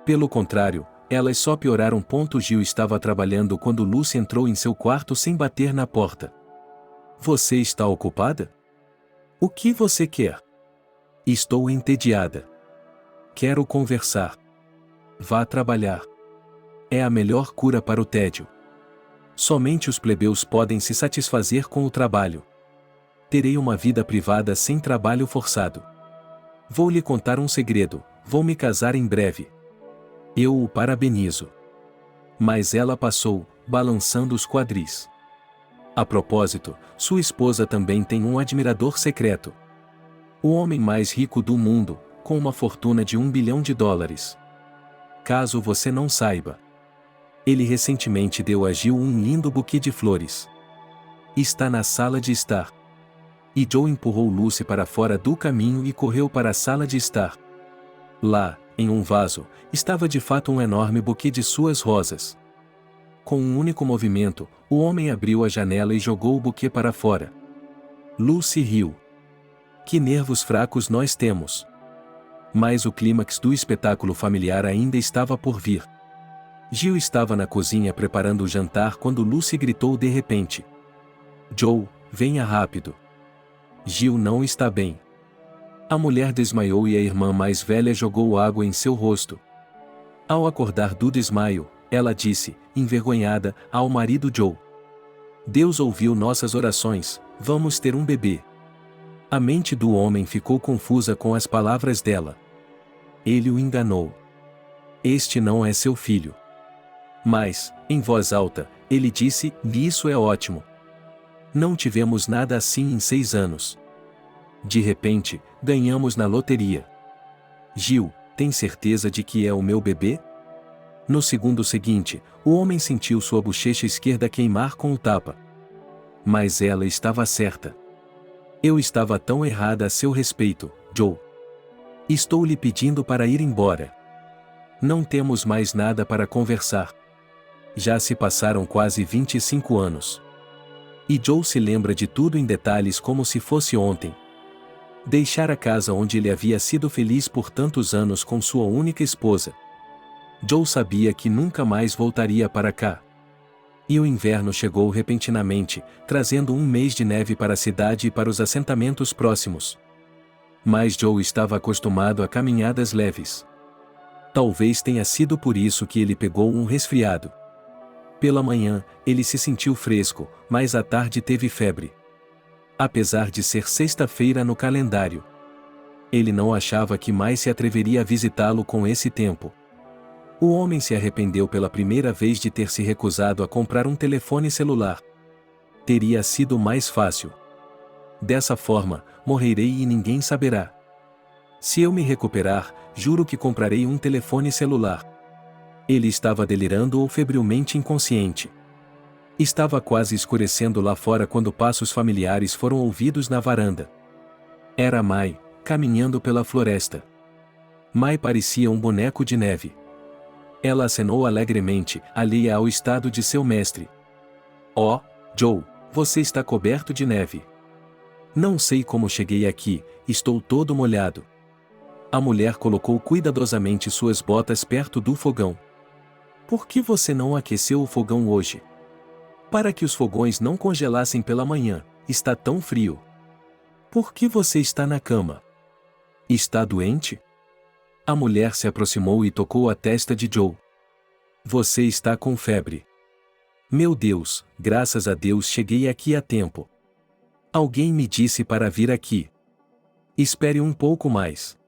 Pelo contrário, elas só pioraram. Jill estava trabalhando quando Lucy entrou em seu quarto sem bater na porta. Você está ocupada? O que você quer? Estou entediada. quero conversar. Vá trabalhar. É a melhor cura para o tédio. Somente os plebeus podem se satisfazer com o trabalho. Terei uma vida privada sem trabalho forçado. Vou lhe contar um segredo, vou me casar em breve. Eu o parabenizo. Mas ela passou, balançando os quadris. A propósito, sua esposa também tem um admirador secreto. O homem mais rico do mundo, com uma fortuna de US$ 1 bilhão. Caso você não saiba. Ele recentemente deu a Jill um lindo buquê de flores. Está na sala de estar. E Joe empurrou Lucy para fora do caminho e correu para a sala de estar. Lá, em um vaso, estava de fato um enorme buquê de suas rosas. Com um único movimento, o homem abriu a janela e jogou o buquê para fora. Lucy riu. Que nervos fracos nós temos! Mas o clímax do espetáculo familiar ainda estava por vir. Jill estava na cozinha preparando o jantar quando Lucy gritou de repente. Joe, venha rápido. Jill não está bem. A mulher desmaiou e a irmã mais velha jogou água em seu rosto. Ao acordar do desmaio, ela disse, envergonhada, ao marido Joe. Deus ouviu nossas orações, vamos ter um bebê. A mente do homem ficou confusa com as palavras dela. Ele o enganou. Este não é seu filho. Mas, em voz alta, ele disse, isso é ótimo. Não tivemos nada assim em 6 anos. De repente, ganhamos na loteria. Jill, tem certeza de que é o meu bebê? No segundo seguinte, o homem sentiu sua bochecha esquerda queimar com o tapa. Mas ela estava certa. Eu estava tão errada a seu respeito, Joe. Estou lhe pedindo para ir embora. Não temos mais nada para conversar. Já se passaram quase 25 anos. E Joe se lembra de tudo em detalhes como se fosse ontem. Deixar a casa onde ele havia sido feliz por tantos anos com sua única esposa. Joe sabia que nunca mais voltaria para cá. E o inverno chegou repentinamente, trazendo um mês de neve para a cidade e para os assentamentos próximos. Mas Joe estava acostumado a caminhadas leves. Talvez tenha sido por isso que ele pegou um resfriado. Pela manhã, ele se sentiu fresco, mas à tarde teve febre. Apesar de ser sexta-feira no calendário. Ele não achava que mais se atreveria a visitá-lo com esse tempo. O homem se arrependeu pela primeira vez de ter se recusado a comprar um telefone celular. Teria sido mais fácil. Dessa forma, morrerei e ninguém saberá. Se eu me recuperar, juro que comprarei um telefone celular. Ele estava delirando ou febrilmente inconsciente. Estava quase escurecendo lá fora quando passos familiares foram ouvidos na varanda. Era Mai, caminhando pela floresta. Mai parecia um boneco de neve. Ela acenou alegremente, alheia ao estado de seu mestre. Oh, Joe, você está coberto de neve. Não sei como cheguei aqui, estou todo molhado. A mulher colocou cuidadosamente suas botas perto do fogão. Por que você não aqueceu o fogão hoje? Para que os fogões não congelassem pela manhã, está tão frio. Por que você está na cama? Está doente? A mulher se aproximou e tocou a testa de Joe. Você está com febre. Meu Deus, graças a Deus cheguei aqui a tempo. Alguém me disse para vir aqui. Espere um pouco mais.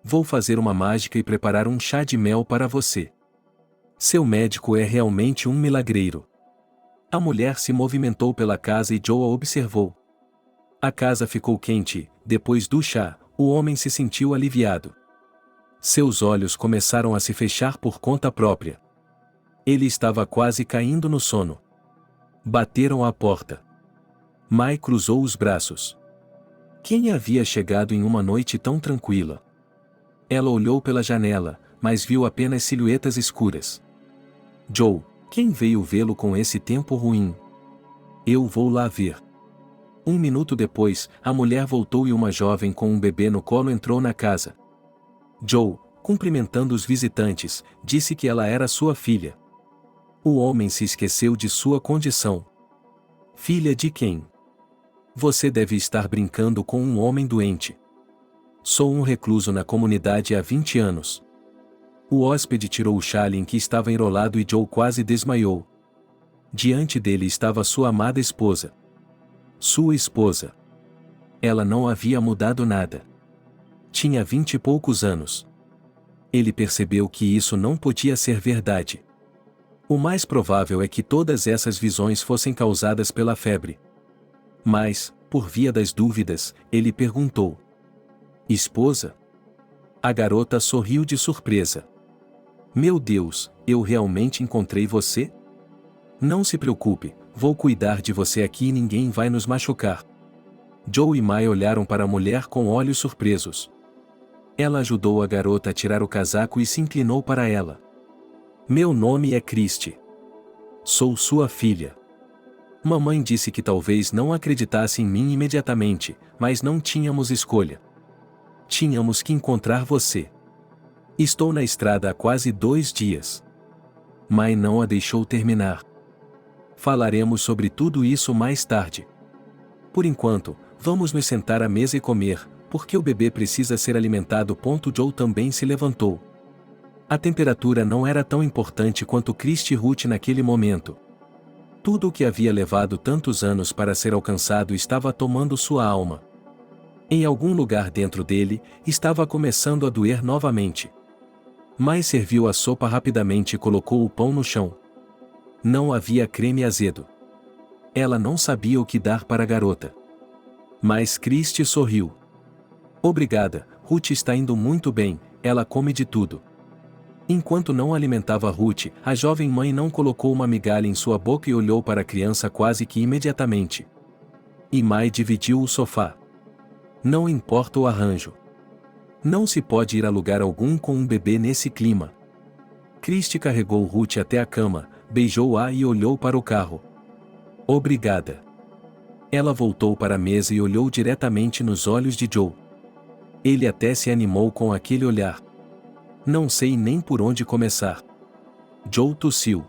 Vou fazer uma mágica e preparar um chá de mel para você. Seu médico é realmente um milagreiro. A mulher se movimentou pela casa e Joe a observou. A casa ficou quente, depois do chá, o homem se sentiu aliviado. Seus olhos começaram a se fechar por conta própria. Ele estava quase caindo no sono. Bateram à porta. Mai cruzou os braços. Quem havia chegado em uma noite tão tranquila? Ela olhou pela janela, mas viu apenas silhuetas escuras. Joe, quem veio vê-lo com esse tempo ruim? Eu vou lá ver. 1 minuto depois, a mulher voltou e uma jovem com um bebê no colo entrou na casa. Joe, cumprimentando os visitantes, disse que ela era sua filha. O homem se esqueceu de sua condição. Filha de quem? Você deve estar brincando com um homem doente. Sou um recluso na comunidade há 20 anos. O hóspede tirou o chale em que estava enrolado e Joe quase desmaiou. Diante dele estava sua amada esposa. Sua esposa. Ela não havia mudado nada. Tinha 20 e poucos anos. Ele percebeu que isso não podia ser verdade. O mais provável é que todas essas visões fossem causadas pela febre. Mas, por via das dúvidas, ele perguntou: Esposa? A garota sorriu de surpresa. Meu Deus, eu realmente encontrei você? Não se preocupe, vou cuidar de você aqui e ninguém vai nos machucar. Joe e Mai olharam para a mulher com olhos surpresos. Ela ajudou a garota a tirar o casaco e se inclinou para ela. Meu nome é Christy. Sou sua filha. Mamãe disse que talvez não acreditasse em mim imediatamente, mas não tínhamos escolha. Tínhamos que encontrar você. Estou na estrada há quase 2 dias. Mai não a deixou terminar. Falaremos sobre tudo isso mais tarde. Por enquanto, vamos nos sentar à mesa e comer, porque o bebê precisa ser alimentado. Joe também se levantou. A temperatura não era tão importante quanto Christy e Ruth naquele momento. Tudo o que havia levado tantos anos para ser alcançado estava tomando sua alma. Em algum lugar dentro dele, estava começando a doer novamente. Mai serviu a sopa rapidamente e colocou o pão no chão. Não havia creme azedo. Ela não sabia o que dar para a garota. Mas Christy sorriu. Obrigada, Ruth está indo muito bem, ela come de tudo. Enquanto não alimentava Ruth, a jovem mãe não colocou uma migalha em sua boca e olhou para a criança quase que imediatamente. E Mai dividiu o sofá. Não importa o arranjo. Não se pode ir a lugar algum com um bebê nesse clima. Christy carregou Ruth até a cama, beijou-a e olhou para o carro. Obrigada. Ela voltou para a mesa e olhou diretamente nos olhos de Joe. Ele até se animou com aquele olhar. Não sei nem por onde começar. Joe tossiu.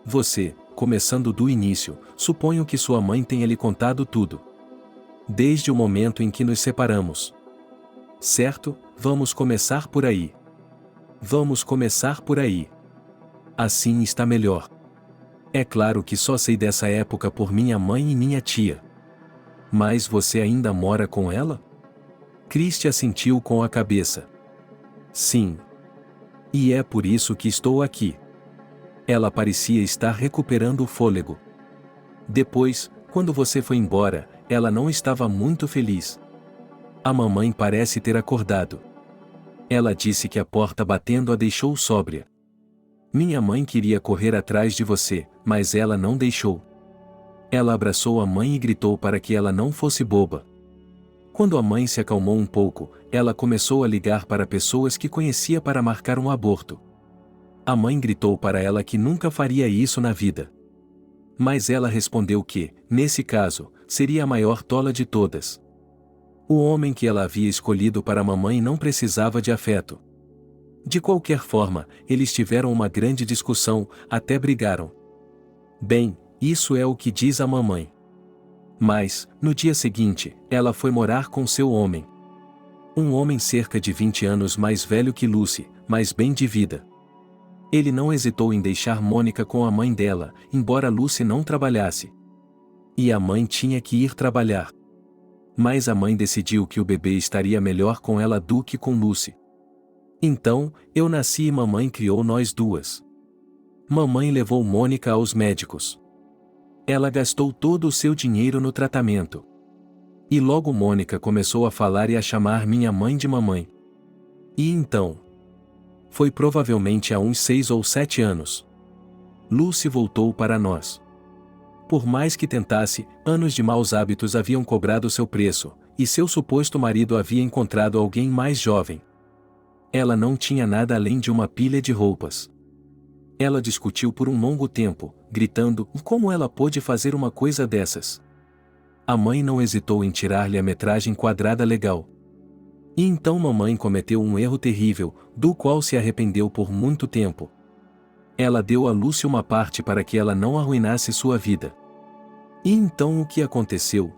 Você, começando do início, suponho que sua mãe tenha lhe contado tudo. Desde o momento em que nos separamos. Certo, vamos começar por aí. Vamos começar por aí. Assim está melhor. É claro que só sei dessa época por minha mãe e minha tia. Mas você ainda mora com ela? Christy assentiu com a cabeça. Sim. E é por isso que estou aqui. Ela parecia estar recuperando o fôlego. Depois, quando você foi embora, ela não estava muito feliz. A mamãe parece ter acordado. Ela disse que a porta batendo a deixou sóbria. Minha mãe queria correr atrás de você, mas ela não deixou. Ela abraçou a mãe e gritou para que ela não fosse boba. Quando a mãe se acalmou um pouco, ela começou a ligar para pessoas que conhecia para marcar um aborto. A mãe gritou para ela que nunca faria isso na vida. Mas ela respondeu que, nesse caso, seria a maior tola de todas. O homem que ela havia escolhido para a mamãe não precisava de afeto. De qualquer forma, eles tiveram uma grande discussão, até brigaram. Bem, isso é o que diz a mamãe. Mas, no dia seguinte, ela foi morar com seu homem. Um homem cerca de 20 anos mais velho que Lucy, mas bem de vida. Ele não hesitou em deixar Mônica com a mãe dela, embora Lucy não trabalhasse. E a mãe tinha que ir trabalhar. Mas a mãe decidiu que o bebê estaria melhor com ela do que com Lucy. Então, eu nasci e mamãe criou nós duas. Mamãe levou Mônica aos médicos. Ela gastou todo o seu dinheiro no tratamento. E logo Mônica começou a falar e a chamar minha mãe de mamãe. E então? Foi provavelmente há uns 6 ou 7 anos. Lucy voltou para nós. Por mais que tentasse, anos de maus hábitos haviam cobrado seu preço, e seu suposto marido havia encontrado alguém mais jovem. Ela não tinha nada além de uma pilha de roupas. Ela discutiu por um longo tempo, gritando como ela pôde fazer uma coisa dessas. A mãe não hesitou em tirar-lhe a metragem quadrada legal. E então mamãe cometeu um erro terrível, do qual se arrependeu por muito tempo. Ela deu a Lucy uma parte para que ela não arruinasse sua vida. E então o que aconteceu?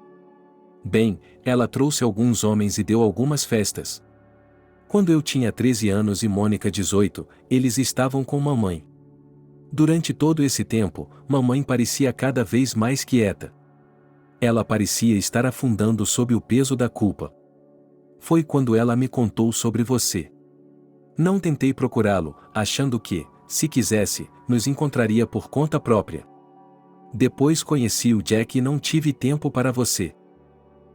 Bem, ela trouxe alguns homens e deu algumas festas. Quando eu tinha 13 anos e Mônica 18, eles estavam com mamãe. Durante todo esse tempo, mamãe parecia cada vez mais quieta. Ela parecia estar afundando sob o peso da culpa. Foi quando ela me contou sobre você. Não tentei procurá-lo, achando que, se quisesse, nos encontraria por conta própria. Depois conheci o Jack e não tive tempo para você.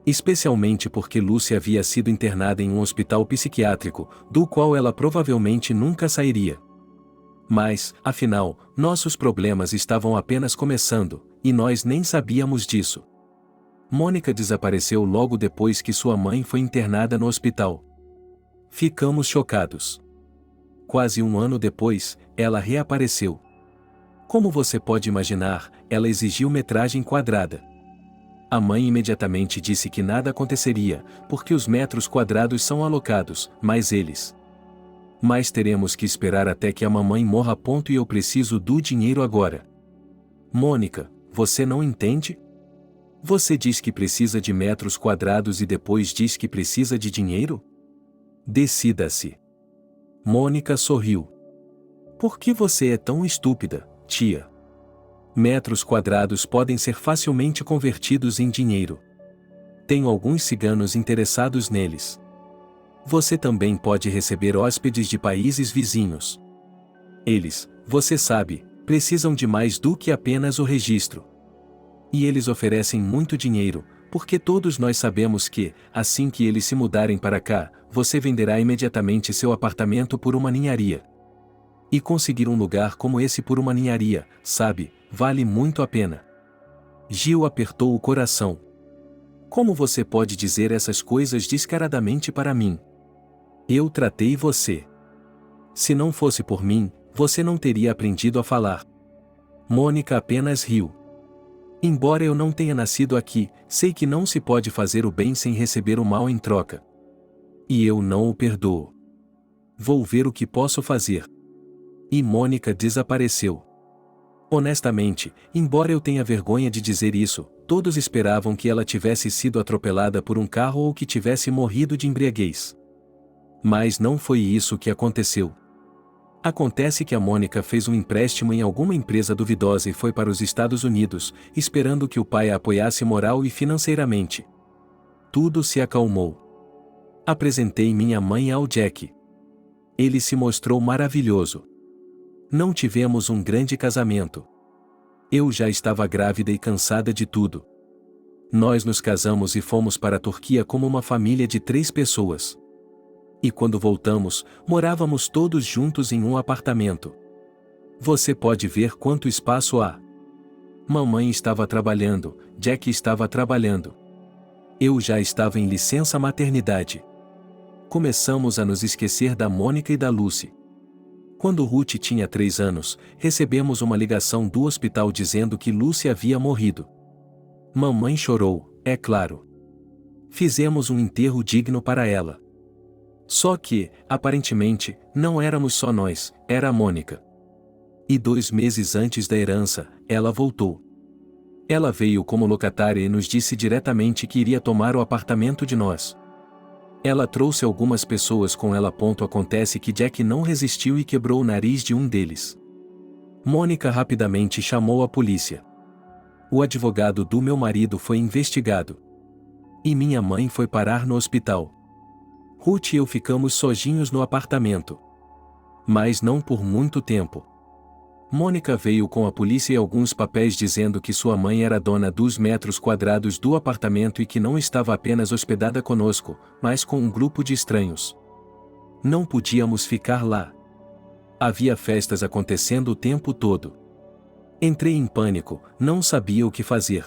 Especialmente porque Lucy havia sido internada em um hospital psiquiátrico, do qual ela provavelmente nunca sairia. Mas, afinal, nossos problemas estavam apenas começando, e nós nem sabíamos disso. Mônica desapareceu logo depois que sua mãe foi internada no hospital. Ficamos chocados. Quase um ano depois, ela reapareceu. Como você pode imaginar, ela exigiu metragem quadrada. A mãe imediatamente disse que nada aconteceria, porque os metros quadrados são alocados, mas teremos que esperar até que a mamãe morra. E eu preciso do dinheiro agora. Mônica, você não entende? Você diz que precisa de metros quadrados e depois diz que precisa de dinheiro? Decida-se. Mônica sorriu. Por que você é tão estúpida, tia? Metros quadrados podem ser facilmente convertidos em dinheiro. Tenho alguns ciganos interessados neles. Você também pode receber hóspedes de países vizinhos. Eles, você sabe, precisam de mais do que apenas o registro. E eles oferecem muito dinheiro, porque todos nós sabemos que, assim que eles se mudarem para cá, você venderá imediatamente seu apartamento por uma ninharia. E conseguir um lugar como esse por uma ninharia, sabe, vale muito a pena. Gil apertou o coração. Como você pode dizer essas coisas descaradamente para mim? Eu tratei você. Se não fosse por mim, você não teria aprendido a falar. Mônica apenas riu. Embora eu não tenha nascido aqui, sei que não se pode fazer o bem sem receber o mal em troca. E eu não o perdoo. Vou ver o que posso fazer. E Mônica desapareceu. Honestamente, embora eu tenha vergonha de dizer isso, todos esperavam que ela tivesse sido atropelada por um carro ou que tivesse morrido de embriaguez. Mas não foi isso que aconteceu. Acontece que a Mônica fez um empréstimo em alguma empresa duvidosa e foi para os Estados Unidos, esperando que o pai a apoiasse moral e financeiramente. Tudo se acalmou. Apresentei minha mãe ao Jack. Ele se mostrou maravilhoso. Não tivemos um grande casamento. Eu já estava grávida e cansada de tudo. Nós nos casamos e fomos para a Turquia como uma família de 3 pessoas. E quando voltamos, morávamos todos juntos em um apartamento. Você pode ver quanto espaço há. Mamãe estava trabalhando, Jack estava trabalhando. Eu já estava em licença maternidade. Começamos a nos esquecer da Mônica e da Lucy. Quando Ruth tinha 3 anos, recebemos uma ligação do hospital dizendo que Lucy havia morrido. Mamãe chorou, é claro. Fizemos um enterro digno para ela. Só que, aparentemente, não éramos só nós, era a Mônica. E 2 meses antes da herança, ela voltou. Ela veio como locatária e nos disse diretamente que iria tomar o apartamento de nós. Ela trouxe algumas pessoas com ela. Acontece que Jack não resistiu e quebrou o nariz de um deles. Mônica rapidamente chamou a polícia. O advogado do meu marido foi investigado. E minha mãe foi parar no hospital. Ruth e eu ficamos sozinhos no apartamento. Mas não por muito tempo. Mônica veio com a polícia e alguns papéis dizendo que sua mãe era dona dos metros quadrados do apartamento e que não estava apenas hospedada conosco, mas com um grupo de estranhos. Não podíamos ficar lá. Havia festas acontecendo o tempo todo. Entrei em pânico, não sabia o que fazer.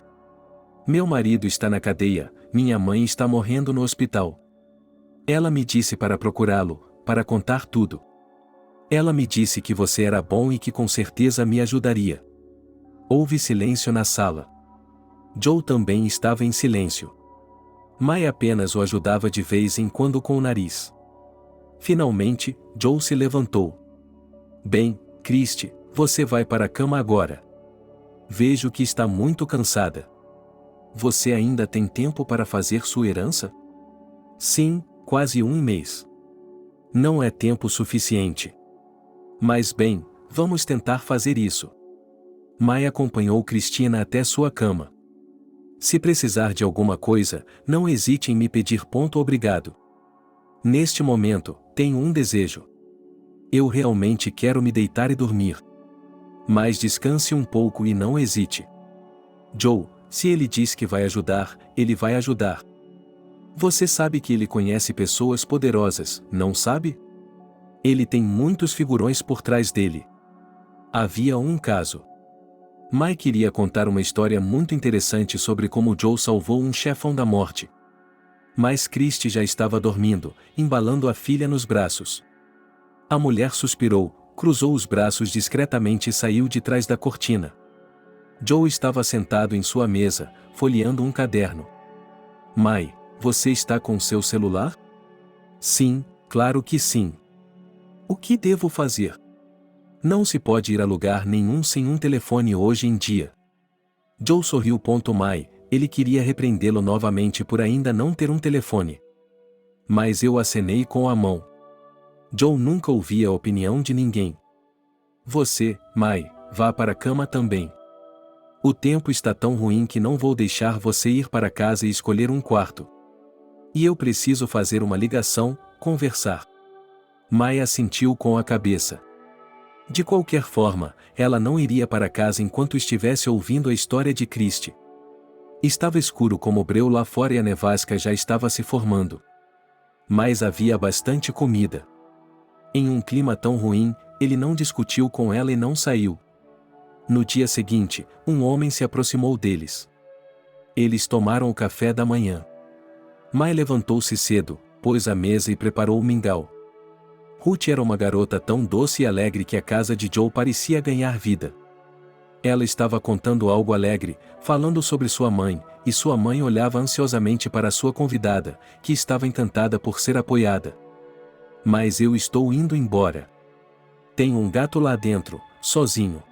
Meu marido está na cadeia, minha mãe está morrendo no hospital. Ela me disse para procurá-lo, para contar tudo. Ela me disse que você era bom e que com certeza me ajudaria. Houve silêncio na sala. Joe também estava em silêncio. Mai apenas o ajudava de vez em quando com o nariz. Finalmente, Joe se levantou. Bem, Christy, você vai para a cama agora. Vejo que está muito cansada. Você ainda tem tempo para fazer sua herança? Sim, quase um mês. Não é tempo suficiente. Mas bem, vamos tentar fazer isso. Mai acompanhou Cristina até sua cama. Se precisar de alguma coisa, não hesite em me pedir. Obrigado. Neste momento, tenho um desejo. Eu realmente quero me deitar e dormir. Mas descanse um pouco e não hesite. Joe, se ele diz que vai ajudar, ele vai ajudar. Você sabe que ele conhece pessoas poderosas, não sabe? Ele tem muitos figurões por trás dele. Havia um caso. Mai queria contar uma história muito interessante sobre como Joe salvou um chefão da morte. Mas Christy já estava dormindo, embalando a filha nos braços. A mulher suspirou, cruzou os braços discretamente e saiu de trás da cortina. Joe estava sentado em sua mesa, folheando um caderno. Mai, você está com seu celular? Sim, claro que sim. O que devo fazer? Não se pode ir a lugar nenhum sem um telefone hoje em dia. Joe sorriu. Mai, ele queria repreendê-lo novamente por ainda não ter um telefone. Mas eu acenei com a mão. Joe nunca ouvia a opinião de ninguém. Você, Mai, vá para a cama também. O tempo está tão ruim que não vou deixar você ir para casa e escolher um quarto. E eu preciso fazer uma ligação, conversar. Mai assentiu com a cabeça. De qualquer forma, ela não iria para casa enquanto estivesse ouvindo a história de Christy. Estava escuro como breu lá fora e a nevasca já estava se formando. Mas havia bastante comida. Em um clima tão ruim, ele não discutiu com ela e não saiu. No dia seguinte, um homem se aproximou deles. Eles tomaram o café da manhã. Mai levantou-se cedo, pôs a mesa e preparou o mingau. Ruth era uma garota tão doce e alegre que a casa de Joe parecia ganhar vida. Ela estava contando algo alegre, falando sobre sua mãe, e sua mãe olhava ansiosamente para sua convidada, que estava encantada por ser apoiada. Mas eu estou indo embora. Tem um gato lá dentro, sozinho.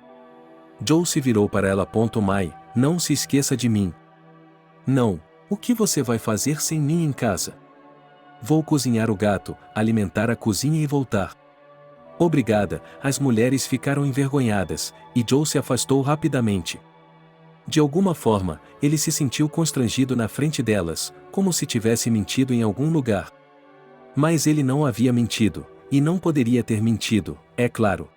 Joe se virou para ela. Mai, não se esqueça de mim. Não, o que você vai fazer sem mim em casa? Vou cozinhar o gato, alimentar a cozinha e voltar. Obrigada. As mulheres ficaram envergonhadas, e Joe se afastou rapidamente. De alguma forma, ele se sentiu constrangido na frente delas, como se tivesse mentido em algum lugar. Mas ele não havia mentido, e não poderia ter mentido, é claro.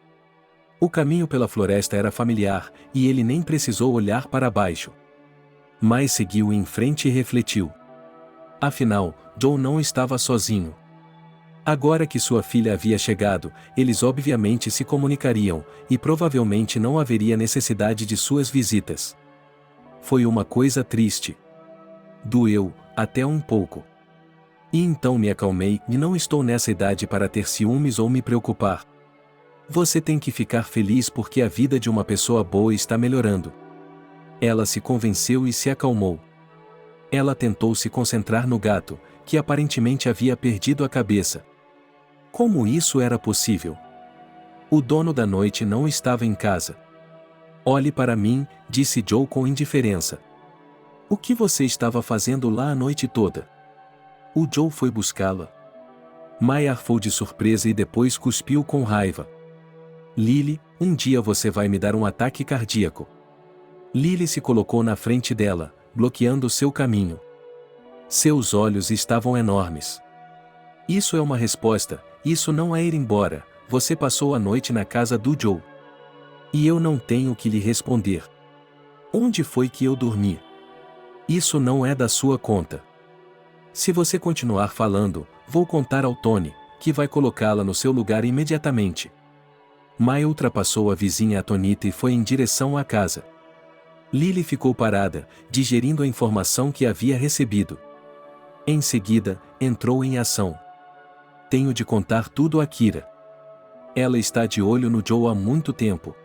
O caminho pela floresta era familiar, e ele nem precisou olhar para baixo. Mas seguiu em frente e refletiu. Afinal, Joe não estava sozinho. Agora que sua filha havia chegado, eles obviamente se comunicariam, e provavelmente não haveria necessidade de suas visitas. Foi uma coisa triste. Doeu, até um pouco. E então me acalmei, e não estou nessa idade para ter ciúmes ou me preocupar. Você tem que ficar feliz porque a vida de uma pessoa boa está melhorando. Ela se convenceu e se acalmou. Ela tentou se concentrar no gato, que aparentemente havia perdido a cabeça. Como isso era possível? O dono da noite não estava em casa. Olhe para mim, disse Joe com indiferença. O que você estava fazendo lá a noite toda? O Joe foi buscá-la. Mai arfou de surpresa e depois cuspiu com raiva. Lily, um dia você vai me dar um ataque cardíaco. Lily se colocou na frente dela, bloqueando seu caminho. Seus olhos estavam enormes. Isso é uma resposta, isso não é ir embora, você passou a noite na casa do Joe. E eu não tenho que lhe responder. Onde foi que eu dormi? Isso não é da sua conta. Se você continuar falando, vou contar ao Tony, que vai colocá-la no seu lugar imediatamente. Mai ultrapassou a vizinha atonita e foi em direção à casa. Lily ficou parada, digerindo a informação que havia recebido. Em seguida, entrou em ação. Tenho de contar tudo a Kira. Ela está de olho no Joe há muito tempo.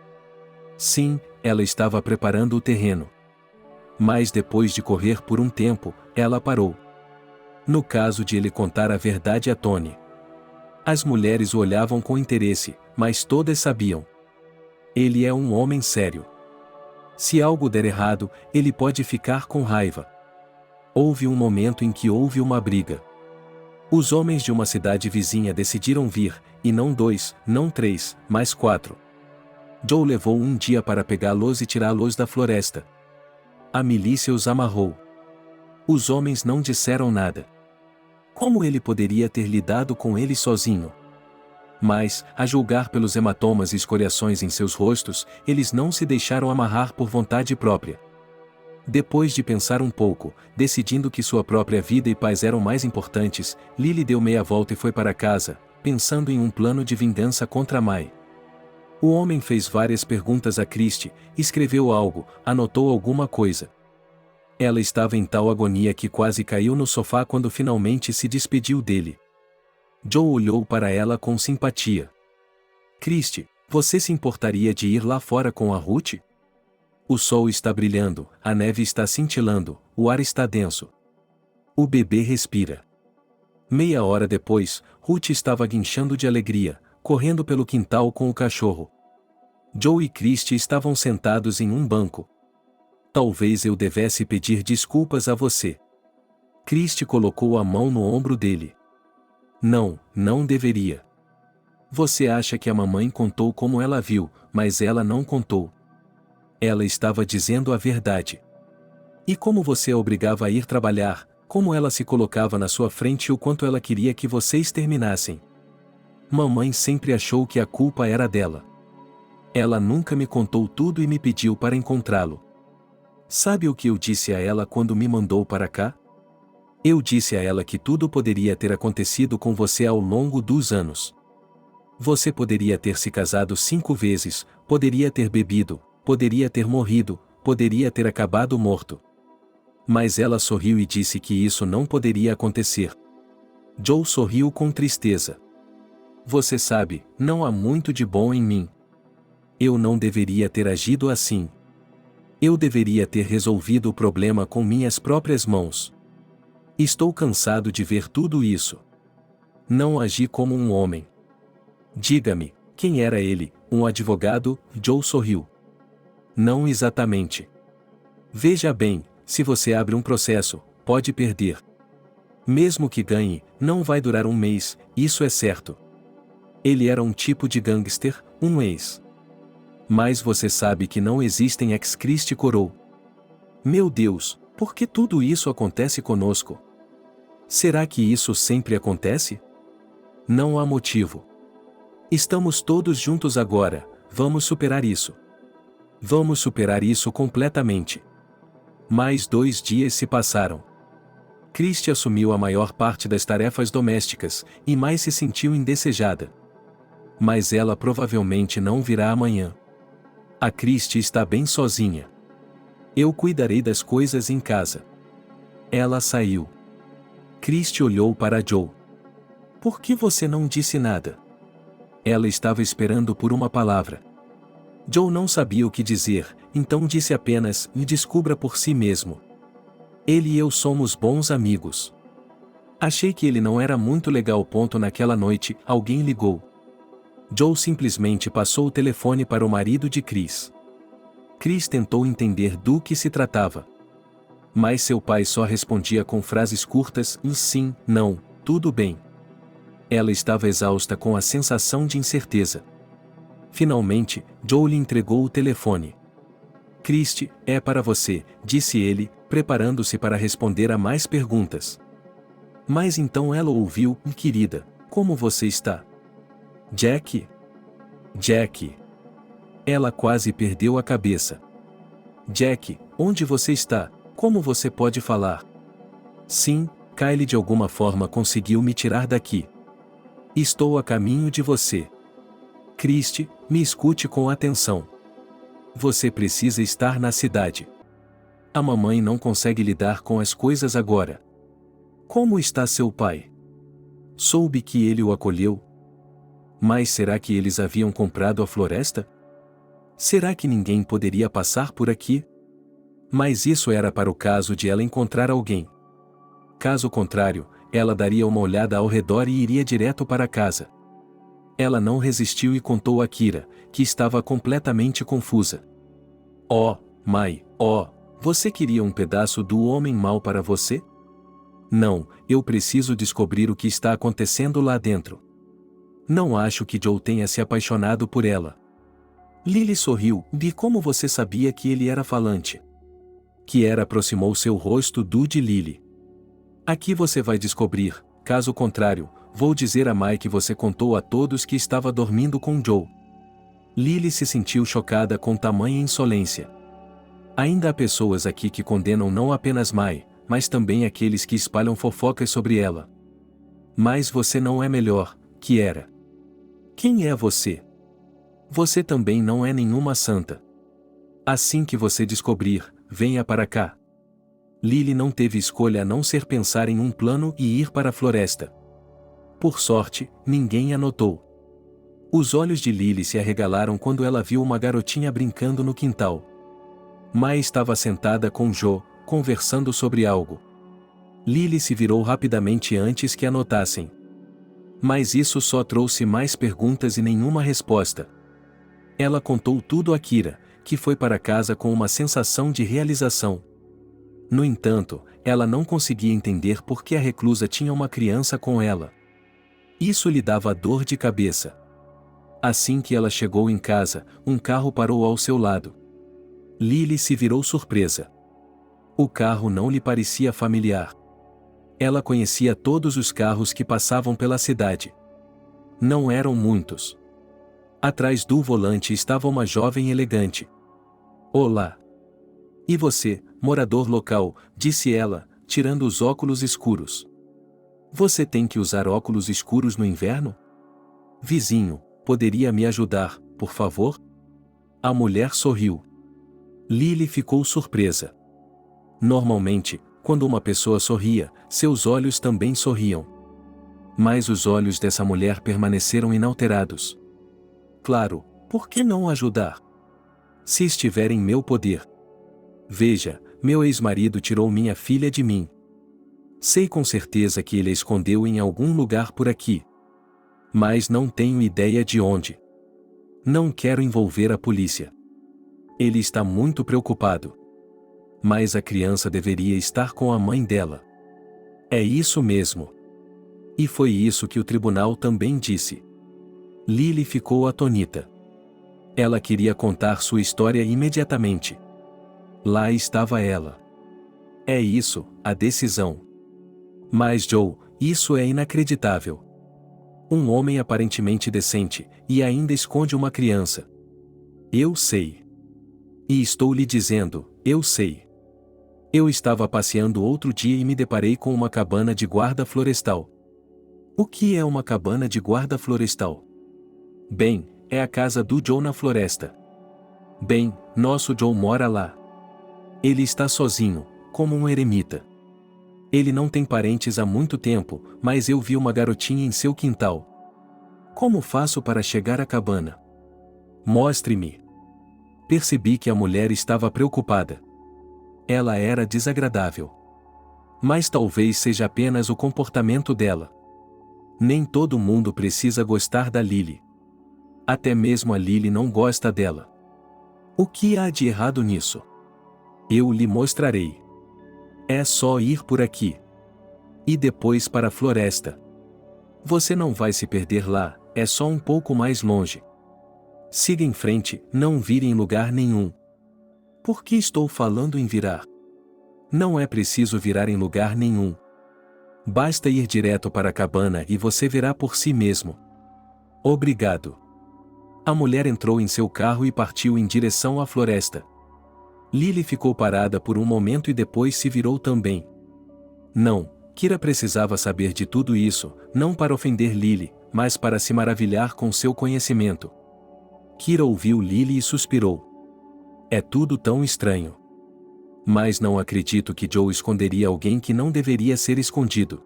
Sim, ela estava preparando o terreno. Mas depois de correr por um tempo, ela parou. No caso de ele contar a verdade a Tony. As mulheres o olhavam com interesse, mas todas sabiam. Ele é um homem sério. Se algo der errado, ele pode ficar com raiva. Houve um momento em que houve uma briga. Os homens de uma cidade vizinha decidiram vir, e não 2, não 3, mas 4. Joe levou um dia para pegá-los e tirá-los da floresta. A milícia os amarrou. Os homens não disseram nada. Como ele poderia ter lidado com eles sozinho? Mas, a julgar pelos hematomas e escoriações em seus rostos, eles não se deixaram amarrar por vontade própria. Depois de pensar um pouco, decidindo que sua própria vida e paz eram mais importantes, Lily deu meia volta e foi para casa, pensando em um plano de vingança contra Mai. O homem fez várias perguntas a Christie, escreveu algo, anotou alguma coisa. Ela estava em tal agonia que quase caiu no sofá quando finalmente se despediu dele. Joe olhou para ela com simpatia. Christie, você se importaria de ir lá fora com a Ruth? O sol está brilhando, a neve está cintilando, o ar está denso. O bebê respira. Meia hora depois, Ruth estava guinchando de alegria, correndo pelo quintal com o cachorro. Joe e Christie estavam sentados em um banco. Talvez eu devesse pedir desculpas a você. Christie colocou a mão no ombro dele. Não, não deveria. Você acha que a mamãe contou como ela viu, mas ela não contou. Ela estava dizendo a verdade. E como você a obrigava a ir trabalhar, como ela se colocava na sua frente e o quanto ela queria que vocês terminassem. Mamãe sempre achou que a culpa era dela. Ela nunca me contou tudo e me pediu para encontrá-lo. Sabe o que eu disse a ela quando me mandou para cá? Eu disse a ela que tudo poderia ter acontecido com você ao longo dos anos. Você poderia ter se casado 5 vezes, poderia ter bebido, poderia ter morrido, poderia ter acabado morto. Mas ela sorriu e disse que isso não poderia acontecer. Joe sorriu com tristeza. Você sabe, não há muito de bom em mim. Eu não deveria ter agido assim. Eu deveria ter resolvido o problema com minhas próprias mãos. Estou cansado de ver tudo isso. Não agi como um homem. Diga-me, quem era ele, um advogado? Joe sorriu. Não exatamente. Veja bem, se você abre um processo, pode perder. Mesmo que ganhe, não vai durar um mês, isso é certo. Ele era um tipo de gangster, um ex. Mas você sabe que não existem ex-Christie Corow. Meu Deus, por que tudo isso acontece conosco? Será que isso sempre acontece? Não há motivo. Estamos todos juntos agora, vamos superar isso. Vamos superar isso completamente. Mais 2 dias se passaram. Christie assumiu a maior parte das tarefas domésticas, e Mai se sentiu indesejada. Mas ela provavelmente não virá amanhã. A Christie está bem sozinha. Eu cuidarei das coisas em casa. Ela saiu. Christie olhou para Joe. Por que você não disse nada? Ela estava esperando por uma palavra. Joe não sabia o que dizer, então disse apenas: me descubra por si mesmo. Ele e eu somos bons amigos. Achei que ele não era muito legal. Naquela noite, alguém ligou. Joe simplesmente passou o telefone para o marido de Chris. Chris tentou entender do que se tratava. Mas seu pai só respondia com frases curtas: sim, não, tudo bem. Ela estava exausta com a sensação de incerteza. Finalmente, Joe lhe entregou o telefone. Christie, é para você, disse ele, preparando-se para responder a mais perguntas. Mas então ela ouviu: querida, como você está? Jack? Jack. Ela quase perdeu a cabeça. Jack, onde você está? Como você pode falar? Sim, Kylie de alguma forma conseguiu me tirar daqui. Estou a caminho de você. Christie, me escute com atenção. Você precisa estar na cidade. A mamãe não consegue lidar com as coisas agora. Como está seu pai? Soube que ele o acolheu. Mas será que eles haviam comprado a floresta? Será que ninguém poderia passar por aqui? Mas isso era para o caso de ela encontrar alguém. Caso contrário, ela daria uma olhada ao redor e iria direto para casa. Ela não resistiu e contou a Kira, que estava completamente confusa. Oh, Mai, você queria um pedaço do homem mau para você? Não, eu preciso descobrir o que está acontecendo lá dentro. Não acho que Joe tenha se apaixonado por ela. Lily sorriu. E como você sabia que ele era falante? Kiera aproximou seu rosto do de Lily. Aqui você vai descobrir, caso contrário, vou dizer a Mai que você contou a todos que estava dormindo com Joe. Lily se sentiu chocada com tamanha insolência. Ainda há pessoas aqui que condenam não apenas Mai, mas também aqueles que espalham fofocas sobre ela. Mas você não é melhor, Kiera. Quem é você? Você também não é nenhuma santa. Assim que você descobrir, venha para cá. Lily não teve escolha a não ser pensar em um plano e ir para a floresta. Por sorte, ninguém a notou. Os olhos de Lily se arregalaram quando ela viu uma garotinha brincando no quintal. Mai estava sentada com Joe, conversando sobre algo. Lily se virou rapidamente antes que a notassem. Mas isso só trouxe mais perguntas e nenhuma resposta. Ela contou tudo a Kira, que foi para casa com uma sensação de realização. No entanto, ela não conseguia entender por que a reclusa tinha uma criança com ela. Isso lhe dava dor de cabeça. Assim que ela chegou em casa, um carro parou ao seu lado. Lily se virou surpresa. O carro não lhe parecia familiar. Ela conhecia todos os carros que passavam pela cidade. Não eram muitos. Atrás do volante estava uma jovem elegante. Olá. E você, morador local, disse ela, tirando os óculos escuros. Você tem que usar óculos escuros no inverno? Vizinho, poderia me ajudar, por favor? A mulher sorriu. Lily ficou surpresa. Normalmente, quando uma pessoa sorria, seus olhos também sorriam. Mas os olhos dessa mulher permaneceram inalterados. Claro, por que não ajudar? Se estiver em meu poder. Veja, meu ex-marido tirou minha filha de mim. Sei com certeza que ele a escondeu em algum lugar por aqui. Mas não tenho ideia de onde. Não quero envolver a polícia. Ele está muito preocupado. Mas a criança deveria estar com a mãe dela. É isso mesmo. E foi isso que o tribunal também disse. Lily ficou atônita. Ela queria contar sua história imediatamente. Lá estava ela. É isso, a decisão. Mas Joe, isso é inacreditável. Um homem aparentemente decente, e ainda esconde uma criança. Eu sei. E estou lhe dizendo, eu sei. Eu estava passeando outro dia e me deparei com uma cabana de guarda florestal. O que é uma cabana de guarda florestal? Bem, é a casa do Joe na floresta. Bem, nosso Joe mora lá. Ele está sozinho, como um eremita. Ele não tem parentes há muito tempo, mas eu vi uma garotinha em seu quintal. Como faço para chegar à cabana? Mostre-me. Percebi que a mulher estava preocupada. Ela era desagradável. Mas talvez seja apenas o comportamento dela. Nem todo mundo precisa gostar da Lily. Até mesmo a Lily não gosta dela. O que há de errado nisso? Eu lhe mostrarei. É só ir por aqui. E depois para a floresta. Você não vai se perder lá, é só um pouco mais longe. Siga em frente, não vire em lugar nenhum. Por que estou falando em virar? Não é preciso virar em lugar nenhum. Basta ir direto para a cabana e você verá por si mesmo. Obrigado. A mulher entrou em seu carro e partiu em direção à floresta. Lily ficou parada por um momento e depois se virou também. Não, Kira precisava saber de tudo isso, não para ofender Lily, mas para se maravilhar com seu conhecimento. Kira ouviu Lily e suspirou. É tudo tão estranho. Mas não acredito que Joe esconderia alguém que não deveria ser escondido.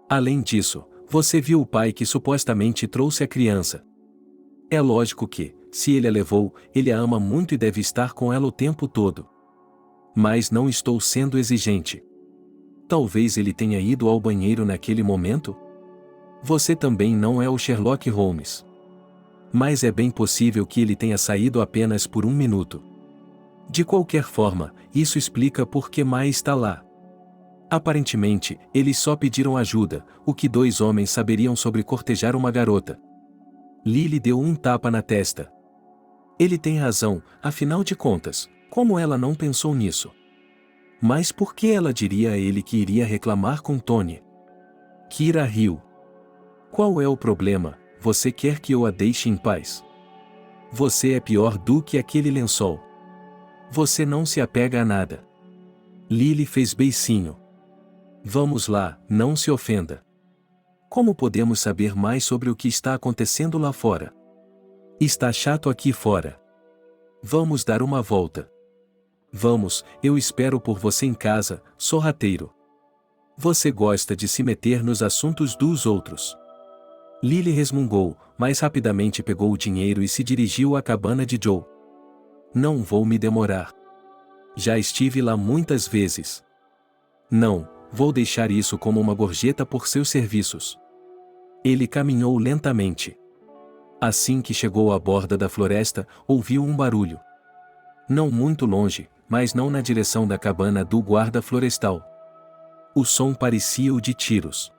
Além disso, você viu o pai que supostamente trouxe a criança. É lógico que, se ele a levou, ele a ama muito e deve estar com ela o tempo todo. Mas não estou sendo exigente. Talvez ele tenha ido ao banheiro naquele momento? Você também não é o Sherlock Holmes. Mas é bem possível que ele tenha saído apenas por um minuto. De qualquer forma, isso explica por que Mai está lá. Aparentemente, eles só pediram ajuda, o que dois homens saberiam sobre cortejar uma garota. Lily deu um tapa na testa. Ele tem razão, afinal de contas, como ela não pensou nisso? Mas por que ela diria a ele que iria reclamar com Tony? Kira riu. Qual é o problema? Você quer que eu a deixe em paz? Você é pior do que aquele lençol. Você não se apega a nada. Lily fez beicinho. Vamos lá, não se ofenda. Como podemos saber mais sobre o que está acontecendo lá fora? Está chato aqui fora. Vamos dar uma volta. Vamos, eu espero por você em casa, sorrateiro. Você gosta de se meter nos assuntos dos outros. Lily resmungou, mas rapidamente pegou o dinheiro e se dirigiu à cabana de Joe. Não vou me demorar. Já estive lá muitas vezes. Não, vou deixar isso como uma gorjeta por seus serviços. Ele caminhou lentamente. Assim que chegou à borda da floresta, ouviu um barulho. Não muito longe, mas não na direção da cabana do guarda florestal. O som parecia o de tiros.